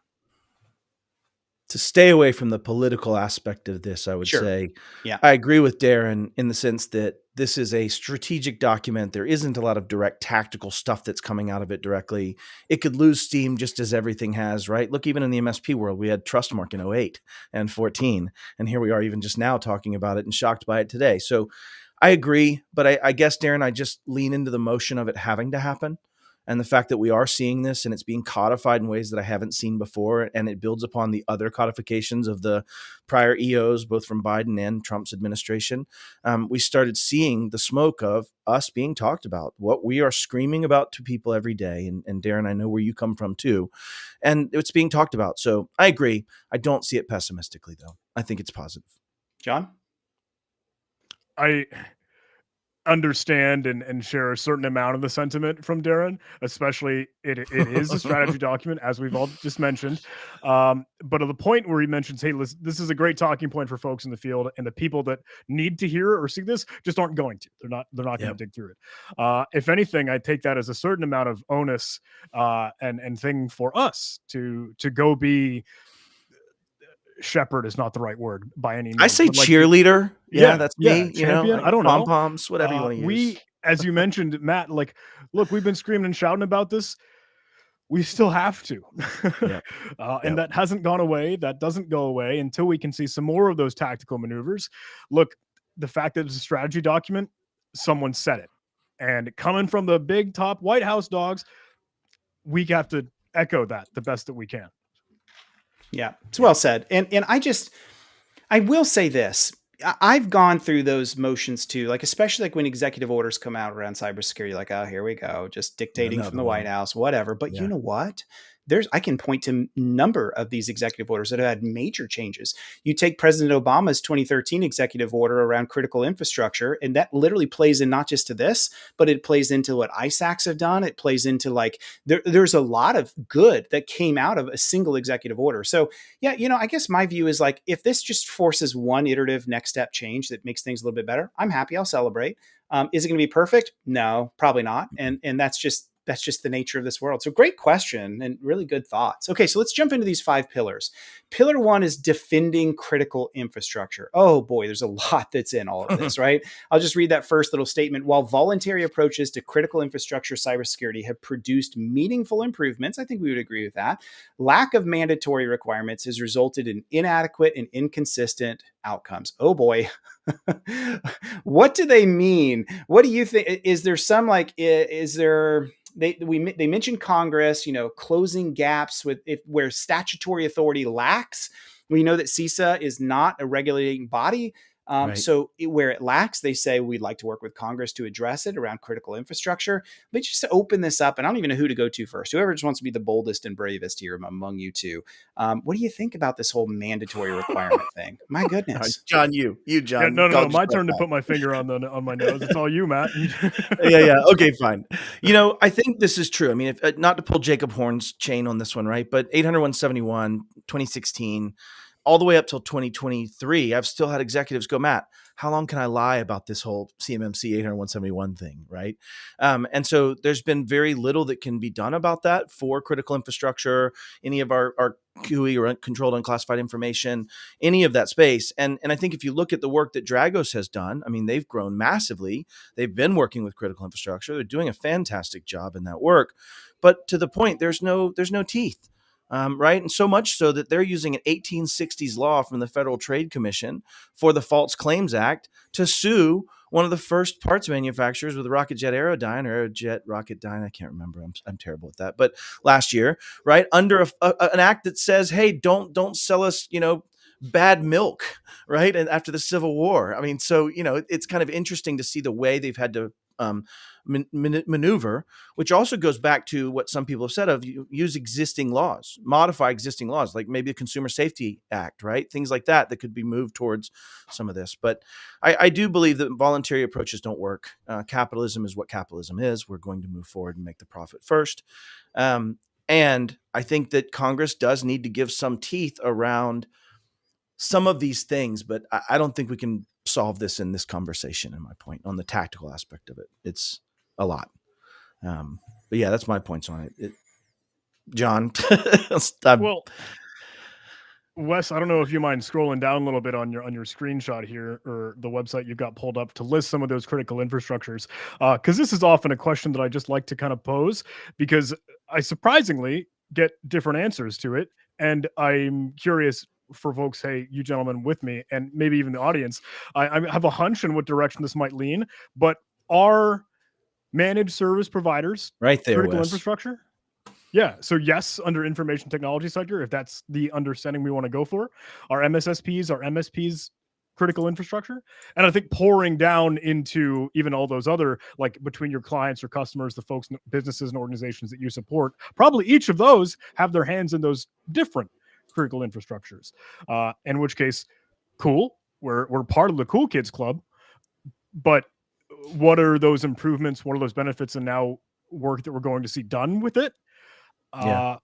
To stay away from the political aspect of this, I would Sure. say, Yeah. I agree with Darren in the sense that this is a strategic document. There isn't a lot of direct tactical stuff that's coming out of it directly. It could lose steam just as everything has, right? Look, even in the MSP world, we had Trustmark in 08 and 14, and here we are even just now talking about it and shocked by it today. So I agree, but I guess, Darren, I just lean into the motion of it having to happen. And the fact that we are seeing this and it's being codified in ways that I haven't seen before, and it builds upon the other codifications of the prior EOs, both from Biden and Trump's administration. We started seeing the smoke of us being talked about, what we are screaming about to people every day. And Darren, I know where you come from too. And it's being talked about. So I agree. I don't see it pessimistically, though. I think it's positive. John? I understand and share a certain amount of the sentiment from Darren, especially it is a strategy document, as we've all just mentioned. But at the point where he mentions, hey, listen, this is a great talking point for folks in the field, and the people that need to hear or see this just aren't going to. They're not going to dig through it. If anything, I take that as a certain amount of onus and thing for us to go be. Shepherd is not the right word by any means. I say cheerleader. Yeah, that's me. Champion. I don't know. Pom-poms, whatever you want to use. We, as you mentioned, Matt, like, look, we've been screaming and shouting about this. We still have to. And that hasn't gone away. That doesn't go away until we can see some more of those tactical maneuvers. Look, the fact that it's a strategy document, someone said it. And coming from the big top Whitehouse dogs, we have to echo that the best that we can. Yeah, it's well said. And I will say this. I've gone through those motions too, like, especially like when executive orders come out around cybersecurity, like, oh, here we go, just dictating from the White House, whatever. But you know what? I can point to a number of these executive orders that have had major changes. You take President Obama's 2013 executive order around critical infrastructure, and that literally plays in not just to this, but it plays into what ISACs have done. It plays into like there's a lot of good that came out of a single executive order. So yeah, I guess my view is like, if this just forces one iterative next step change that makes things a little bit better, I'm happy. I'll celebrate. Is it going to be perfect? No, probably not. And that's just the nature of this world. So great question and really good thoughts. Okay, so let's jump into these 5 pillars. Pillar 1 is defending critical infrastructure. Oh boy, there's a lot that's in all of this, right? I'll just read that first little statement. While voluntary approaches to critical infrastructure cybersecurity have produced meaningful improvements, I think we would agree with that, lack of mandatory requirements has resulted in inadequate and inconsistent outcomes. Oh boy. What do they mean? What do you think? Is there some like, is there, they mentioned Congress, closing gaps where statutory authority lacks. We know that CISA is not a regulating body. Right. So where it lacks, they say we'd like to work with Congress to address it around critical infrastructure. Let's just open this up, and I don't even know who to go to first. Whoever just wants to be the boldest and bravest here among you two. What do you think about this whole mandatory requirement thing? My goodness, John, you, Yeah, John. no. My turn to put my finger on my nose. It's all you, Matt. Yeah. Okay, fine. I think this is true. I mean, if, not to pull Jacob Horn's chain on this one, right? But 800-171, 2016, all the way up till 2023, I've still had executives go, Matt, how long can I lie about this whole CMMC 800-171 thing, right? And so there's been very little that can be done about that for critical infrastructure, any of our QE or controlled unclassified information, any of that space. And I think if you look at the work that Dragos has done, I mean, they've grown massively. They've been working with critical infrastructure. They're doing a fantastic job in that work. But to the point, there's no teeth. Right. And so much so that they're using an 1860s law from the Federal Trade Commission for the False Claims Act to sue one of the first parts manufacturers with Rocket Jet Aerodyne or Aerojet Rocketdyne. I can't remember. I'm terrible at that. But last year, right, under an act that says, hey, don't sell us, bad milk, right? And after the Civil War. I mean, so, it's kind of interesting to see the way they've had to maneuver, which also goes back to what some people have said of use existing laws, modify existing laws, like maybe the Consumer Safety Act, right? Things like that could be moved towards some of this. But I do believe that voluntary approaches don't work. Capitalism is what capitalism is. We're going to move forward and make the profit first. And I think that Congress does need to give some teeth around some of these things, but I don't think we can solve this in this conversation. In my point on the tactical aspect of it, it's a lot. But yeah, that's my points on it. John, Well, Wes, I don't know if you mind scrolling down a little bit on your screenshot here or the website you've got pulled up to list some of those critical infrastructures, because this is often a question that I just like to kind of pose because I surprisingly get different answers to it, and I'm curious for folks, hey, you gentlemen with me, and maybe even the audience, I have a hunch in what direction this might lean, but are managed service providers right there, critical Wes. infrastructure? Yeah. So yes, under information technology sector, if that's the understanding we want to go for, are MSPs critical infrastructure? And I think pouring down into even all those other, like between your clients, your customers, the folks, businesses and organizations that you support, probably each of those have their hands in those different critical infrastructures. In which case, cool. We're part of the cool kids club, but what are those improvements? What are those benefits and now work that we're going to see done with it? Yeah.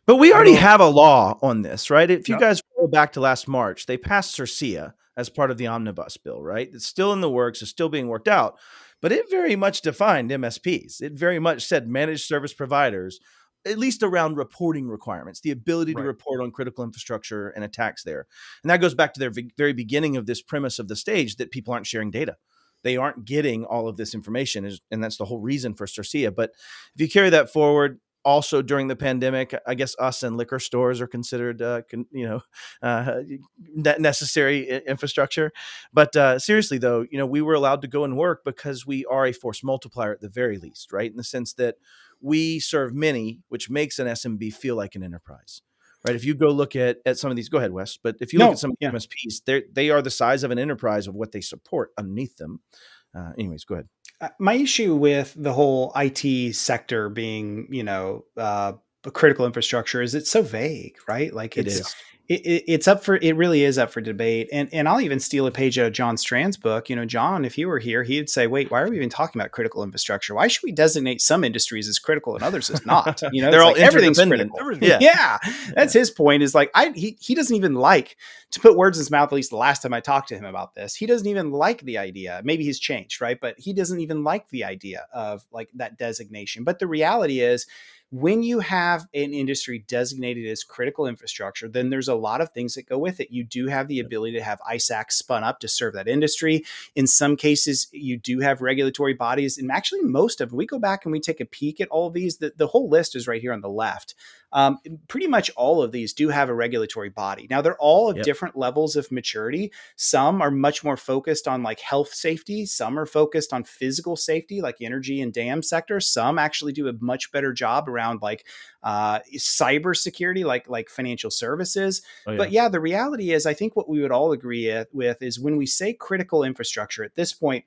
But we already have a law on this, right? If you guys go back to last March, they passed CERCIA as part of the omnibus bill, right? It's still in the works. It's still being worked out. But it very much defined MSPs. It very much said managed service providers, at least around reporting requirements, the ability to report on critical infrastructure and attacks there. And that goes back to their very beginning of this premise of the stage that people aren't sharing data. They aren't getting all of this information, and that's the whole reason for CERCIA. But if you carry that forward, also during the pandemic, I guess us and liquor stores are considered, necessary infrastructure. But seriously, though, we were allowed to go and work because we are a force multiplier at the very least, right? In the sense that we serve many, which makes an SMB feel like an enterprise. Right. If you go look at some of these, go ahead, Wes. But if you look at some of the MSPs, they are the size of an enterprise of what they support underneath them. Anyways, go ahead. My issue with the whole IT sector being, a critical infrastructure is it's so vague, right? Like It is. it really is up for debate. And I'll even steal a page out of John Strand's book. John, if you were here, he'd say, wait, why are we even talking about critical infrastructure? Why should we designate some industries as critical and others as not? They're It's all like everything's interdependent. critical. Yeah. Yeah. That's his point is like, he doesn't even like to put words in his mouth. At least the last time I talked to him about this, he doesn't even like the idea. Maybe he's changed, right? But he doesn't even like the idea of like that designation. But the reality is, when you have an industry designated as critical infrastructure, then there's a lot of things that go with it. You do have the ability to have ISAC spun up to serve that industry. In some cases, you do have regulatory bodies, and actually most of them, we go back and we take a peek at all of these. The whole list is right here on the left. Pretty much all of these do have a regulatory body. Now, they're all of different levels of maturity. Some are much more focused on like health safety. Some are focused on physical safety, like energy and dam sector. Some actually do a much better job around like cybersecurity, like financial services. Oh, yeah. But yeah, the reality is, I think what we would all agree with is when we say critical infrastructure at this point,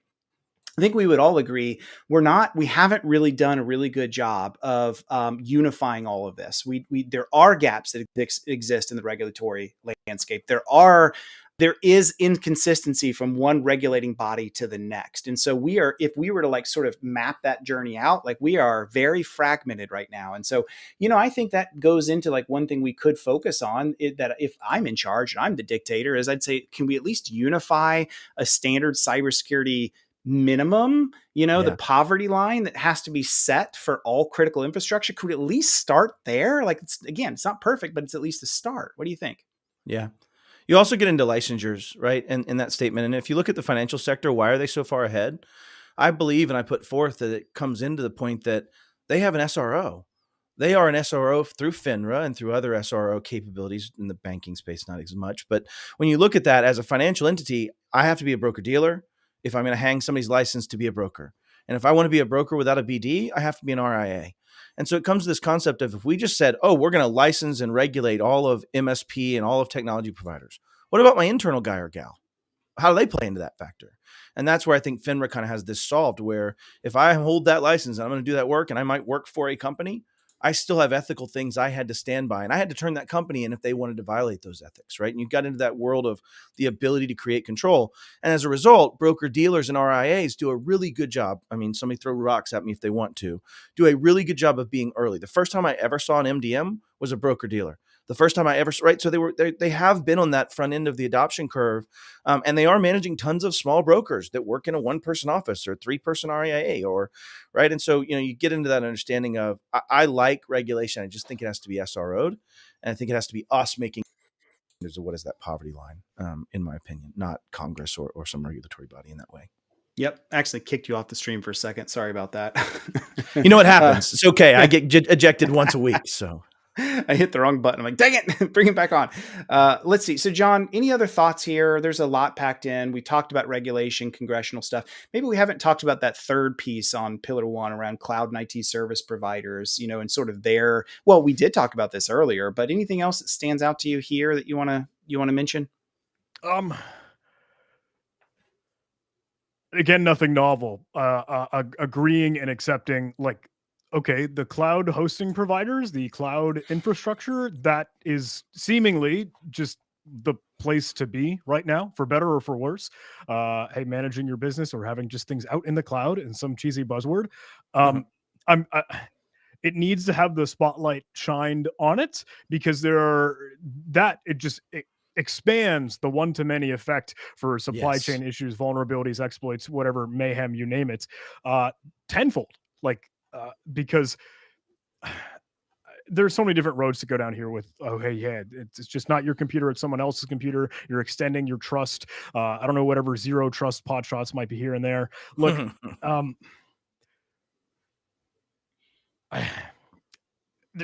I think we would all agree we haven't really done a really good job of unifying all of this. There are gaps that exist in the regulatory landscape. There is inconsistency from one regulating body to the next. And so if we were to like sort of map that journey out, like we are very fragmented right now. And so, I think that goes into like one thing we could focus on that if I'm in charge and I'm the dictator is I'd say, can we at least unify a standard cybersecurity minimum, the poverty line that has to be set for all critical infrastructure? Could we at least start there? Like, it's not perfect, but it's at least a start. What do you think? Yeah. You also get into licensures, right? And in that statement. And if you look at the financial sector, why are they so far ahead? I believe, and I put forth that it comes into the point that they have an SRO. They are an SRO through FINRA and through other SRO capabilities in the banking space, not as much. But when you look at that as a financial entity, I have to be a broker dealer if I'm going to hang somebody's license to be a broker. And if I want to be a broker without a BD, I have to be an RIA. And so it comes to this concept of if we just said, oh, we're going to license and regulate all of MSP and all of technology providers, what about my internal guy or gal? How do they play into that factor? And that's where I think FINRA kind of has this solved, where if I hold that license and I'm going to do that work and I might work for a company, I still have ethical things I had to stand by, and I had to turn that company in if they wanted to violate those ethics, right? And you got into that world of the ability to create control. And as a result, broker dealers and RIAs do a really good job. I mean, somebody throw rocks at me if they want to, do a really good job of being early. The first time I ever saw an MDM was a broker dealer. The first time I ever, right? So they have been on that front end of the adoption curve, and they are managing tons of small brokers that work in a one-person office or three-person RIA, or right. And so you get into that understanding of I like regulation. I just think it has to be SRO'd, and I think it has to be us making there's what is that poverty line, in my opinion, not Congress or some regulatory body in that way. Yep. Actually kicked you off the stream for a second. Sorry about that. You know what happens? It's okay. I get ejected once a week, so. I hit the wrong button. I'm like, dang it, bring it back on. Let's see. So John, any other thoughts here? There's a lot packed in. We talked about regulation, congressional stuff. Maybe we haven't talked about that third piece on pillar one around cloud and IT service providers, and sort of well, we did talk about this earlier, but anything else that stands out to you here that you want to mention? Again, nothing novel. Agreeing and accepting, like, okay, the cloud hosting providers, the cloud infrastructure, that is seemingly just the place to be right now, for better or for worse. Hey, managing your business or having just things out in the cloud in some cheesy buzzword. It needs to have the spotlight shined on it, because it expands the one-to-many effect for supply chain issues, vulnerabilities, exploits, whatever, mayhem, you name it, tenfold. Because there's so many different roads to go down here with, it's just not your computer, it's someone else's computer. You're extending your trust. I don't know, whatever zero trust pot shots might be here and there. Look,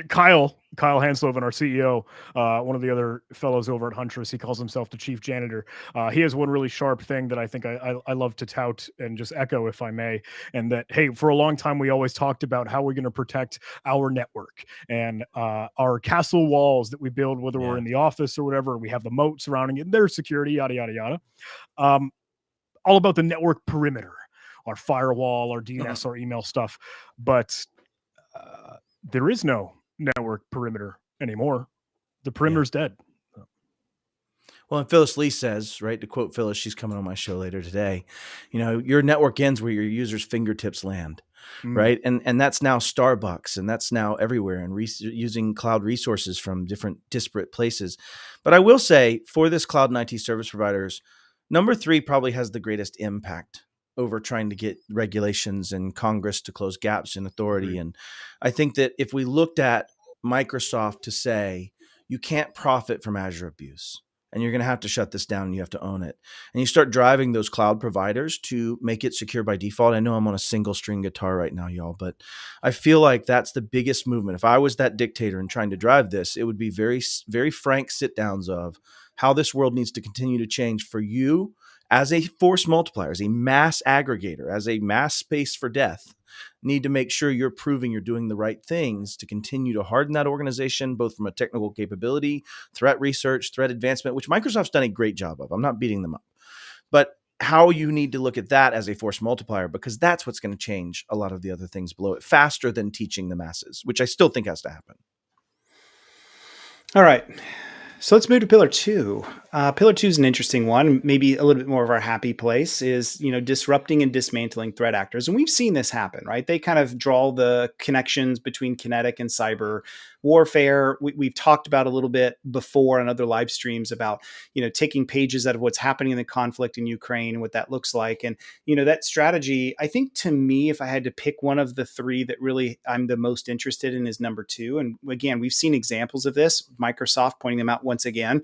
Kyle Hansloven, our CEO, one of the other fellows over at Huntress, he calls himself the chief janitor. He has one really sharp thing that I think I love to tout and just echo, if I may. And that, hey, for a long time, we always talked about how we're going to protect our network and our castle walls that we build, whether we're in the office or whatever. We have the moat surrounding it, their security, yada, yada, yada. All about the network perimeter. our firewall, our DNS, our email stuff. But there is no network perimeter anymore. The perimeter's dead. Well, and Phyllis Lee says, right, to quote Phyllis, she's coming on my show later today, your network ends where your users' fingertips land, right? And that's now Starbucks, and that's now everywhere, and using cloud resources from different disparate places. But I will say, for this cloud and IT service providers, number 3 probably has the greatest impact over trying to get regulations and Congress to close gaps in authority. And I think that if we looked at Microsoft to say, you can't profit from Azure abuse, and you're going to have to shut this down and you have to own it. And you start driving those cloud providers to make it secure by default. I know I'm on a single string guitar right now, y'all, but I feel like that's the biggest movement. If I was that dictator and trying to drive this, it would be very, very frank sit downs of how this world needs to continue to change for you as a force multiplier, as a mass aggregator, as a mass space for death. Need to make sure you're proving you're doing the right things to continue to harden that organization, both from a technical capability, threat research, threat advancement, which Microsoft's done a great job of. I'm not beating them up. But how you need to look at that as a force multiplier, because that's what's going to change a lot of the other things below it faster than teaching the masses, which I still think has to happen. All right. So let's move to pillar 2. Pillar 2 is an interesting one. Maybe a little bit more of our happy place is, disrupting and dismantling threat actors. And we've seen this happen, right? They kind of draw the connections between kinetic and cyber warfare. We've talked about a little bit before on other live streams about, taking pages out of what's happening in the conflict in Ukraine and what that looks like. And, that strategy, I think to me, if I had to pick one of the 3 that really I'm the most interested in is number 2. And again, we've seen examples of this, Microsoft pointing them out once again,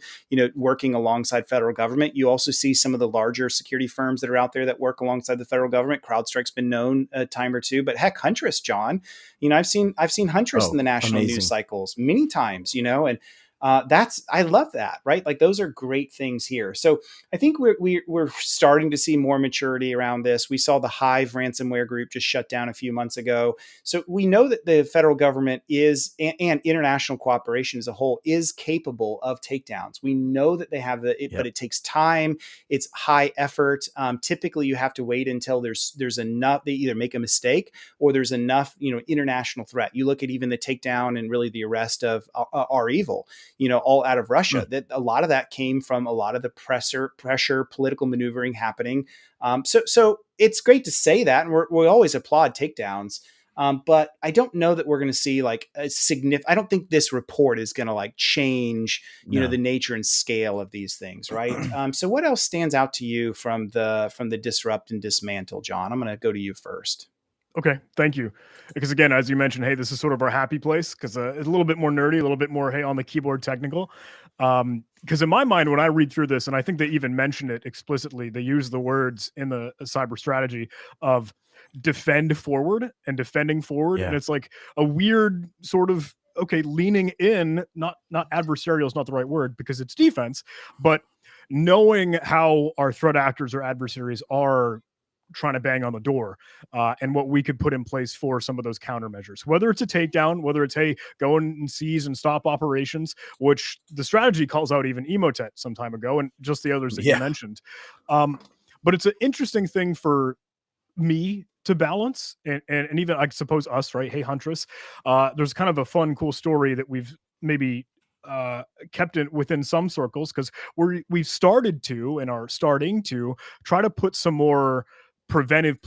working alongside federal government. You also see some of the larger security firms that are out there that work alongside the federal government. CrowdStrike's been known a time or two, but heck, Huntress, John, I've seen Huntress in the national news cycles many times, and I love that, right? Like those are great things here. So I think we're starting to see more maturity around this. We saw the Hive ransomware group just shut down a few months ago. So we know that the federal government is, and international cooperation as a whole is capable of takedowns. We know that they have but it takes time. It's high effort. Typically you have to wait until there's enough, they either make a mistake or there's enough, international threat. You look at even the takedown and really the arrest of our evil, all out of Russia. That a lot of that came from a lot of the pressure, political maneuvering happening. So it's great to say that, and we always applaud takedowns. But I don't know that we're going to see like a significant. I don't think this report is going to like change, the nature and scale of these things, right? So what else stands out to you from the disrupt and dismantle, John? I'm going to go to you first. Okay, thank you. Because again, as you mentioned, hey, this is sort of our happy place because it's a little bit more nerdy, a little bit more, hey, on the keyboard technical. Because in my mind, when I read through this, and I think they even mention it explicitly, they use the words in the cyber strategy of defend forward and defending forward. And it's like a weird sort of, okay, leaning in, not adversarial is not the right word because it's defense, but knowing how our threat actors or adversaries are trying to bang on the door and what we could put in place for some of those countermeasures, whether it's a takedown, whether it's, hey, go and seize and stop operations, which the strategy calls out even Emotet some time ago, and just the others that you mentioned. But it's an interesting thing for me to balance and even I suppose us, right? Hey, Huntress, there's kind of a fun, cool story that we've maybe kept it within some circles because we've started to and are starting to try to put some more preventive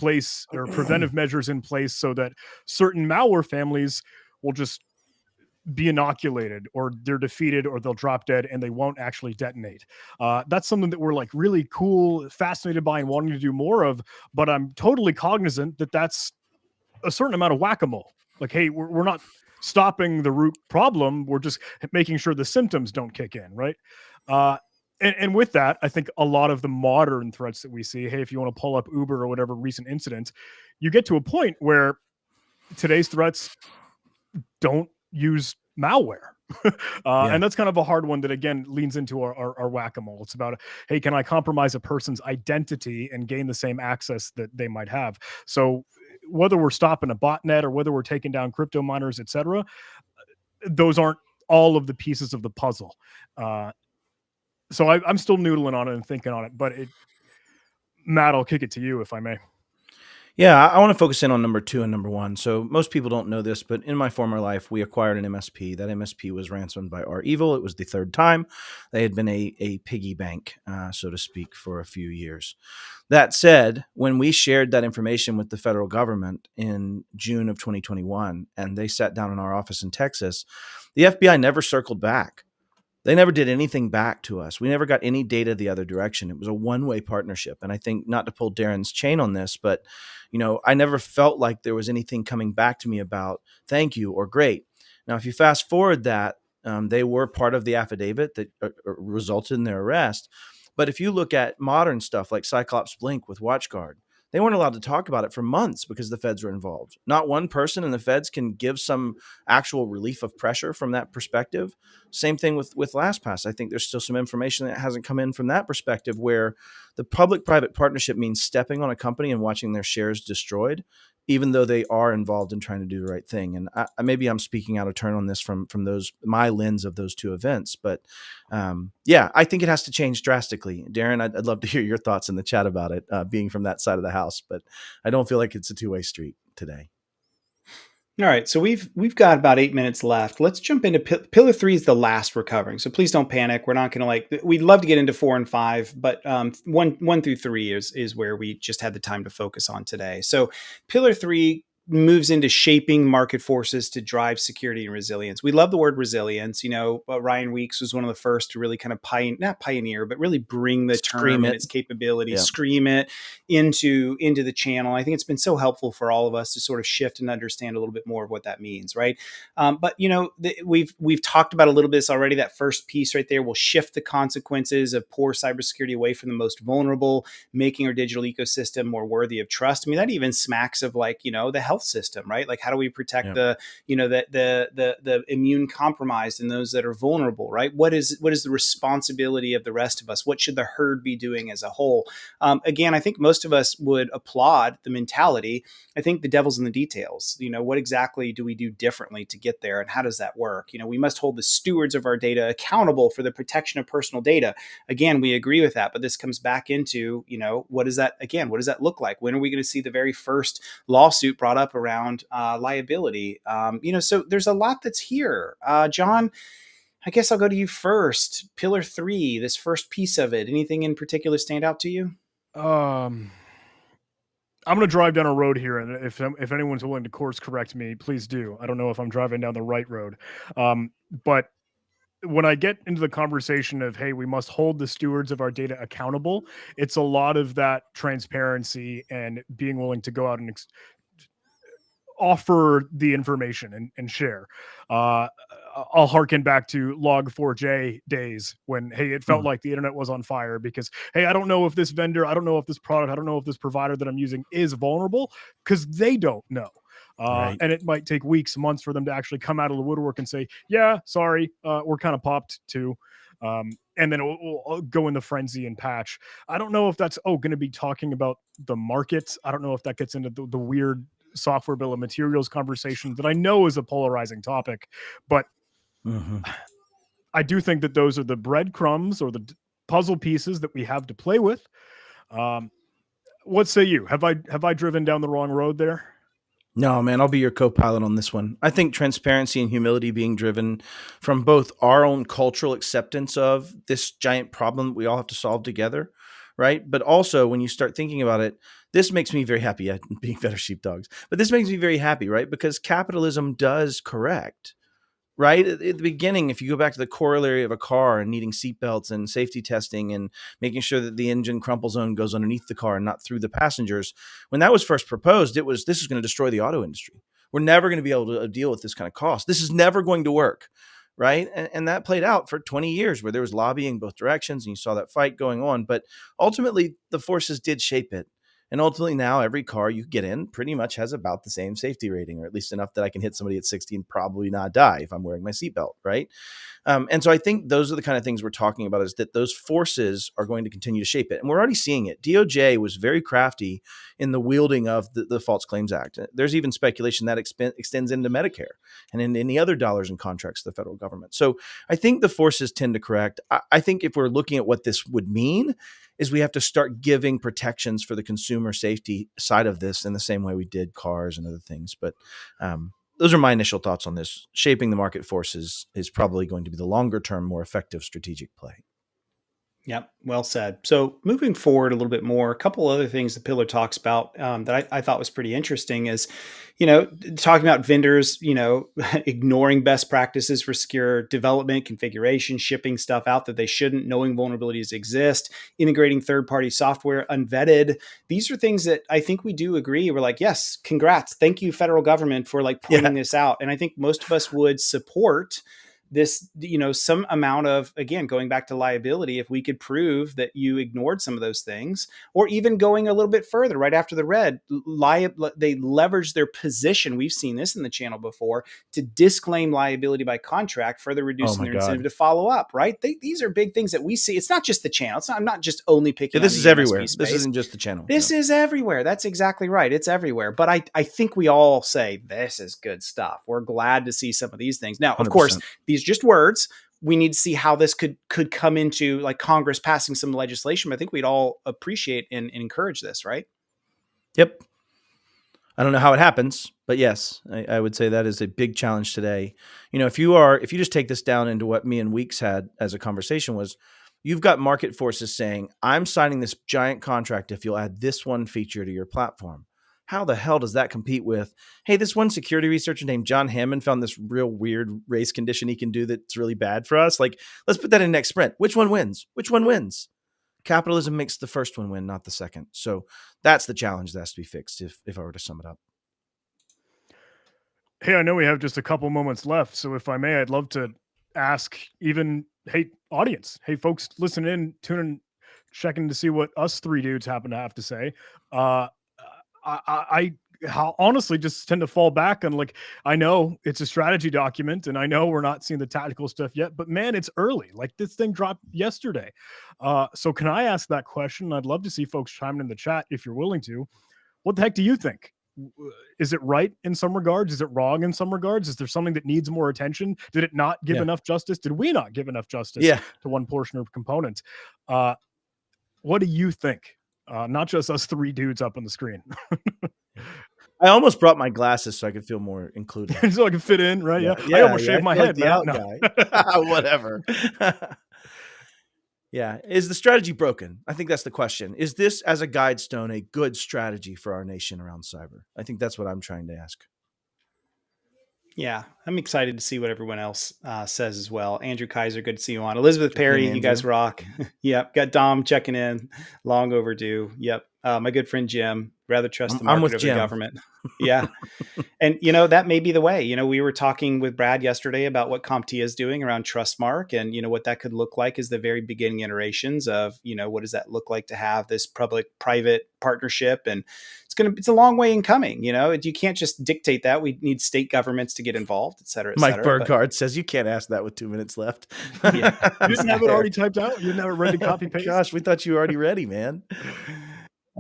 measures in place so that certain malware families will just be inoculated or they're defeated or they'll drop dead and they won't actually detonate. That's something that we're like really cool, fascinated by and wanting to do more of, but I'm totally cognizant that that's a certain amount of whack-a-mole. Like, hey, we're not stopping the root problem. We're just making sure the symptoms don't kick in, right? And with that, I think a lot of the modern threats that we see, hey, if you want to pull up Uber or whatever recent incident, you get to a point where today's threats don't use malware. And that's kind of a hard one that, again, leans into our whack-a-mole. It's about, hey, can I compromise a person's identity and gain the same access that they might have? So whether we're stopping a botnet or whether we're taking down crypto miners, et cetera, those aren't all of the pieces of the puzzle. So I'm still noodling on it and thinking on it, but Matt, I'll kick it to you if I may. Yeah, I want to focus in on number two and number one. So most people don't know this, but in my former life, we acquired an MSP. That MSP was ransomed by our evil. It was the third time. They had been a piggy bank, so to speak, for a few years. That said, when we shared that information with the federal government in June of 2021, and they sat down in our office in Texas, the FBI never circled back. They never did anything back to us. We never got any data the other direction. It was a one-way partnership. And I think, not to pull Darren's chain on this, but I never felt like there was anything coming back to me about thank you or great. Now, if you fast forward that, they were part of the affidavit that resulted in their arrest. But if you look at modern stuff like Cyclops Blink with WatchGuard, they weren't allowed to talk about it for months because the feds were involved. Not one person in the feds can give some actual relief of pressure from that perspective. Same thing with LastPass. I think there's still some information that hasn't come in from that perspective, where the public-private partnership means stepping on a company and watching their shares destroyed, even though they are involved in trying to do the right thing. And maybe I'm speaking out of turn on this from my lens of those two events, but yeah, I think it has to change drastically. Darren, I'd love to hear your thoughts in the chat about it, being from that side of the house, but I don't feel like it's a two-way street today. All right, so we've got about 8 minutes left. Let's jump into pillar three is the last we're covering. So please don't panic. We're not going to we'd love to get into 4 and 5, but one through 3 is where we just had the time to focus on today. So pillar three moves into shaping market forces to drive security and resilience. We love the word resilience. Ryan Weeks was one of the first to really kind of not pioneer, but really bring the term and its capability, scream it into the channel. I think it's been so helpful for all of us to sort of shift and understand a little bit more of what that means, right? But we've talked about a little bit this already. That first piece right there will shift the consequences of poor cybersecurity away from the most vulnerable, making our digital ecosystem more worthy of trust. I mean, that even smacks of the health system, right? Like, how do we protect the immune compromised and those that are vulnerable, right? What is the responsibility of the rest of us? What should the herd be doing as a whole? Again, I think most of us would applaud the mentality. I think the devil's in the details. What exactly do we do differently to get there, and how does that work? We must hold the stewards of our data accountable for the protection of personal data. Again, we agree with that, but this comes back into, what does that look like? When are we going to see the very first lawsuit brought up around liability? So there's a lot that's here. John, I guess I'll go to you first. Pillar three, this first piece of it. Anything in particular stand out to you? I'm going to drive down a road here, and if anyone's willing to course correct me, please do. I don't know if I'm driving down the right road, but when I get into the conversation of, hey, we must hold the stewards of our data accountable, it's a lot of that transparency and being willing to go out and offer the information and share. I'll harken back to Log4j days when, hey, it felt like the internet was on fire because, hey, I don't know if this vendor, I don't know if this product, I don't know if this provider that I'm using is vulnerable, because they don't know. Right. And it might take weeks, months for them to actually come out of the woodwork and say, yeah, sorry, we're kind of popped too. And then we'll go in the frenzy and patch. I don't know if that's going to be talking about the markets. I don't know if that gets into the weird software bill of materials conversation that I know is a polarizing topic, but I do think that those are the breadcrumbs or the puzzle pieces that we have to play with. What say you? Have I driven down the wrong road there? No, man, I'll be your co-pilot on this one. I think transparency and humility being driven from both our own cultural acceptance of this giant problem that we all have to solve together, right? But also, when you start thinking about it, this makes me very happy, being better sheepdogs, but this makes me very happy, right? Because capitalism does correct. Right at the beginning, if you go back to the corollary of a car and needing seatbelts and safety testing and making sure that the engine crumple zone goes underneath the car and not through the passengers, when that was first proposed, this is going to destroy the auto industry. We're never going to be able to deal with this kind of cost. This is never going to work. Right. And that played out for 20 years where there was lobbying both directions and you saw that fight going on. But ultimately, the forces did shape it. And ultimately now every car you get in pretty much has about the same safety rating, or at least enough that I can hit somebody at 60 and probably not die if I'm wearing my seatbelt, right? And so I think those are the kind of things we're talking about, is that those forces are going to continue to shape it. And we're already seeing it. DOJ was very crafty in the wielding of the False Claims Act. There's even speculation that extends into Medicare and in any other dollars and contracts of the federal government. So I think the forces tend to correct. I think if we're looking at what this would mean, is we have to start giving protections for the consumer safety side of this in the same way we did cars and other things. But those are my initial thoughts on this. Shaping the market forces is probably going to be the longer term, more effective strategic play. Yep, well said. So moving forward a little bit more, a couple other things the Pillar talks about that I thought was pretty interesting is, talking about vendors, ignoring best practices for secure development, configuration, shipping stuff out that they shouldn't, knowing vulnerabilities exist, integrating third-party software unvetted. These are things that I think we do agree. We're like, yes, congrats. Thank you, federal government, for like pointing this out. And I think most of us would support this, some amount of, again, going back to liability, if we could prove that you ignored some of those things, or even going a little bit further right after the red, they leverage their position. We've seen this in the channel before, to disclaim liability by contract, further reducing their incentive to follow up, right? These are big things that we see. It's not just the channel. I'm not just only picking this on is the everywhere. MSP space. This isn't just the channel. This is everywhere. That's exactly right. It's everywhere. But I think we all say, this is good stuff. We're glad to see some of these things. Now, of 100%. course, these just words. We need to see how this could come into like Congress passing some legislation. But I think we'd all appreciate and encourage this, right? Yep. I don't know how it happens, but yes, I would say that is a big challenge today. If you just take this down into what me and Weeks had as a conversation was, you've got market forces saying, I'm signing this giant contract if you'll add this one feature to your platform. How the hell does that compete with, hey, this one security researcher named John Hammond found this real weird race condition he can do that's really bad for us? Like, let's put that in next sprint. Which one wins? Which one wins? Capitalism makes the first one win, not the second. So that's the challenge that has to be fixed if I were to sum it up. Hey, I know we have just a couple moments left. So if I may, I'd love to ask even, hey, audience, hey, folks, listen in, tune in, checking to see what us three dudes happen to have to say. I honestly just tend to fall back on, like, I know it's a strategy document and I know we're not seeing the tactical stuff yet, but man, it's early. Like, this thing dropped yesterday. So can I ask that question? I'd love to see folks chiming in the chat if you're willing to. What the heck do you think? Is it right in some regards? Is it wrong in some regards? Is there something that needs more attention? Did it not give enough justice? Did we not give enough justice to one portion of component? What do you think? Not just us three dudes up on the screen. I almost brought my glasses so I could feel more included. So I can fit in, right? Yeah. I almost shaved my head. Like the out guy. Whatever. Yeah. Is the strategy broken? I think that's the question. Is this, as a guide stone, a good strategy for our nation around cyber? I think that's what I'm trying to ask. Yeah, I'm excited to see what everyone else says as well. Andrew Kaiser, good to see you on. Elizabeth Perry, you guys rock. Yep. Got Dom checking in. Long overdue. Yep. My good friend Jim, rather trust the market over the government. Yeah. And, that may be the way. We were talking with Brad yesterday about what CompTIA is doing around Trustmark and, what that could look like as the very beginning iterations of, what does that look like to have this public-private partnership? And it's a long way in coming. You can't just dictate that. We need state governments to get involved, et cetera, et cetera. Mike Burgard says you can't ask that with 2 minutes left. Yeah. You didn't have it already typed out? You didn't have it ready to copy paste? Gosh, we thought you were already ready, man.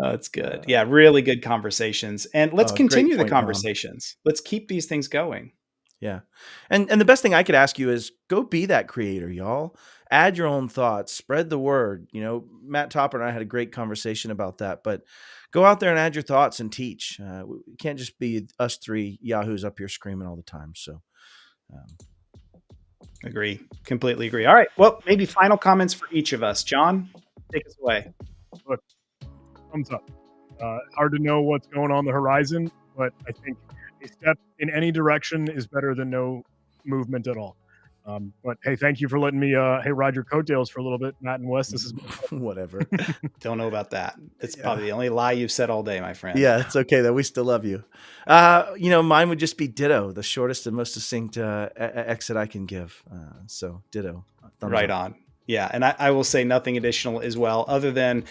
Oh, it's good. Yeah, really good conversations. And let's continue the conversations. Let's keep these things going. Yeah. And the best thing I could ask you is go be that creator, y'all. Add your own thoughts, spread the word. Matt Topper and I had a great conversation about that, but go out there and add your thoughts and teach. We can't just be us three yahoos up here screaming all the time. So agree. Completely agree. All right. Well, maybe final comments for each of us. John, take us away. Look, thumbs up. Hard to know what's going on the horizon, but I think a step in any direction is better than no movement at all. But hey, thank you for letting me ride your coattails for a little bit, Matt and Wes. This is whatever. Don't know about that. It's probably the only lie you've said all day, my friend. Yeah, it's okay though. We still love you. Mine would just be ditto, the shortest and most succinct exit I can give. So ditto. Right on. Yeah, and I will say nothing additional as well, other than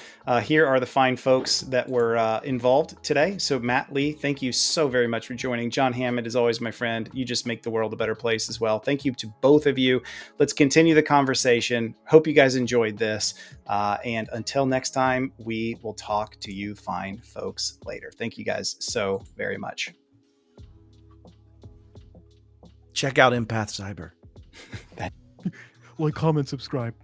here are the fine folks that were involved today. So Matt Lee, thank you so very much for joining. John Hammond is always my friend. You just make the world a better place as well. Thank you to both of you. Let's continue the conversation. Hope you guys enjoyed this. And until next time, we will talk to you fine folks later. Thank you guys so very much. Check out Empath Cyber. Like, comment, subscribe.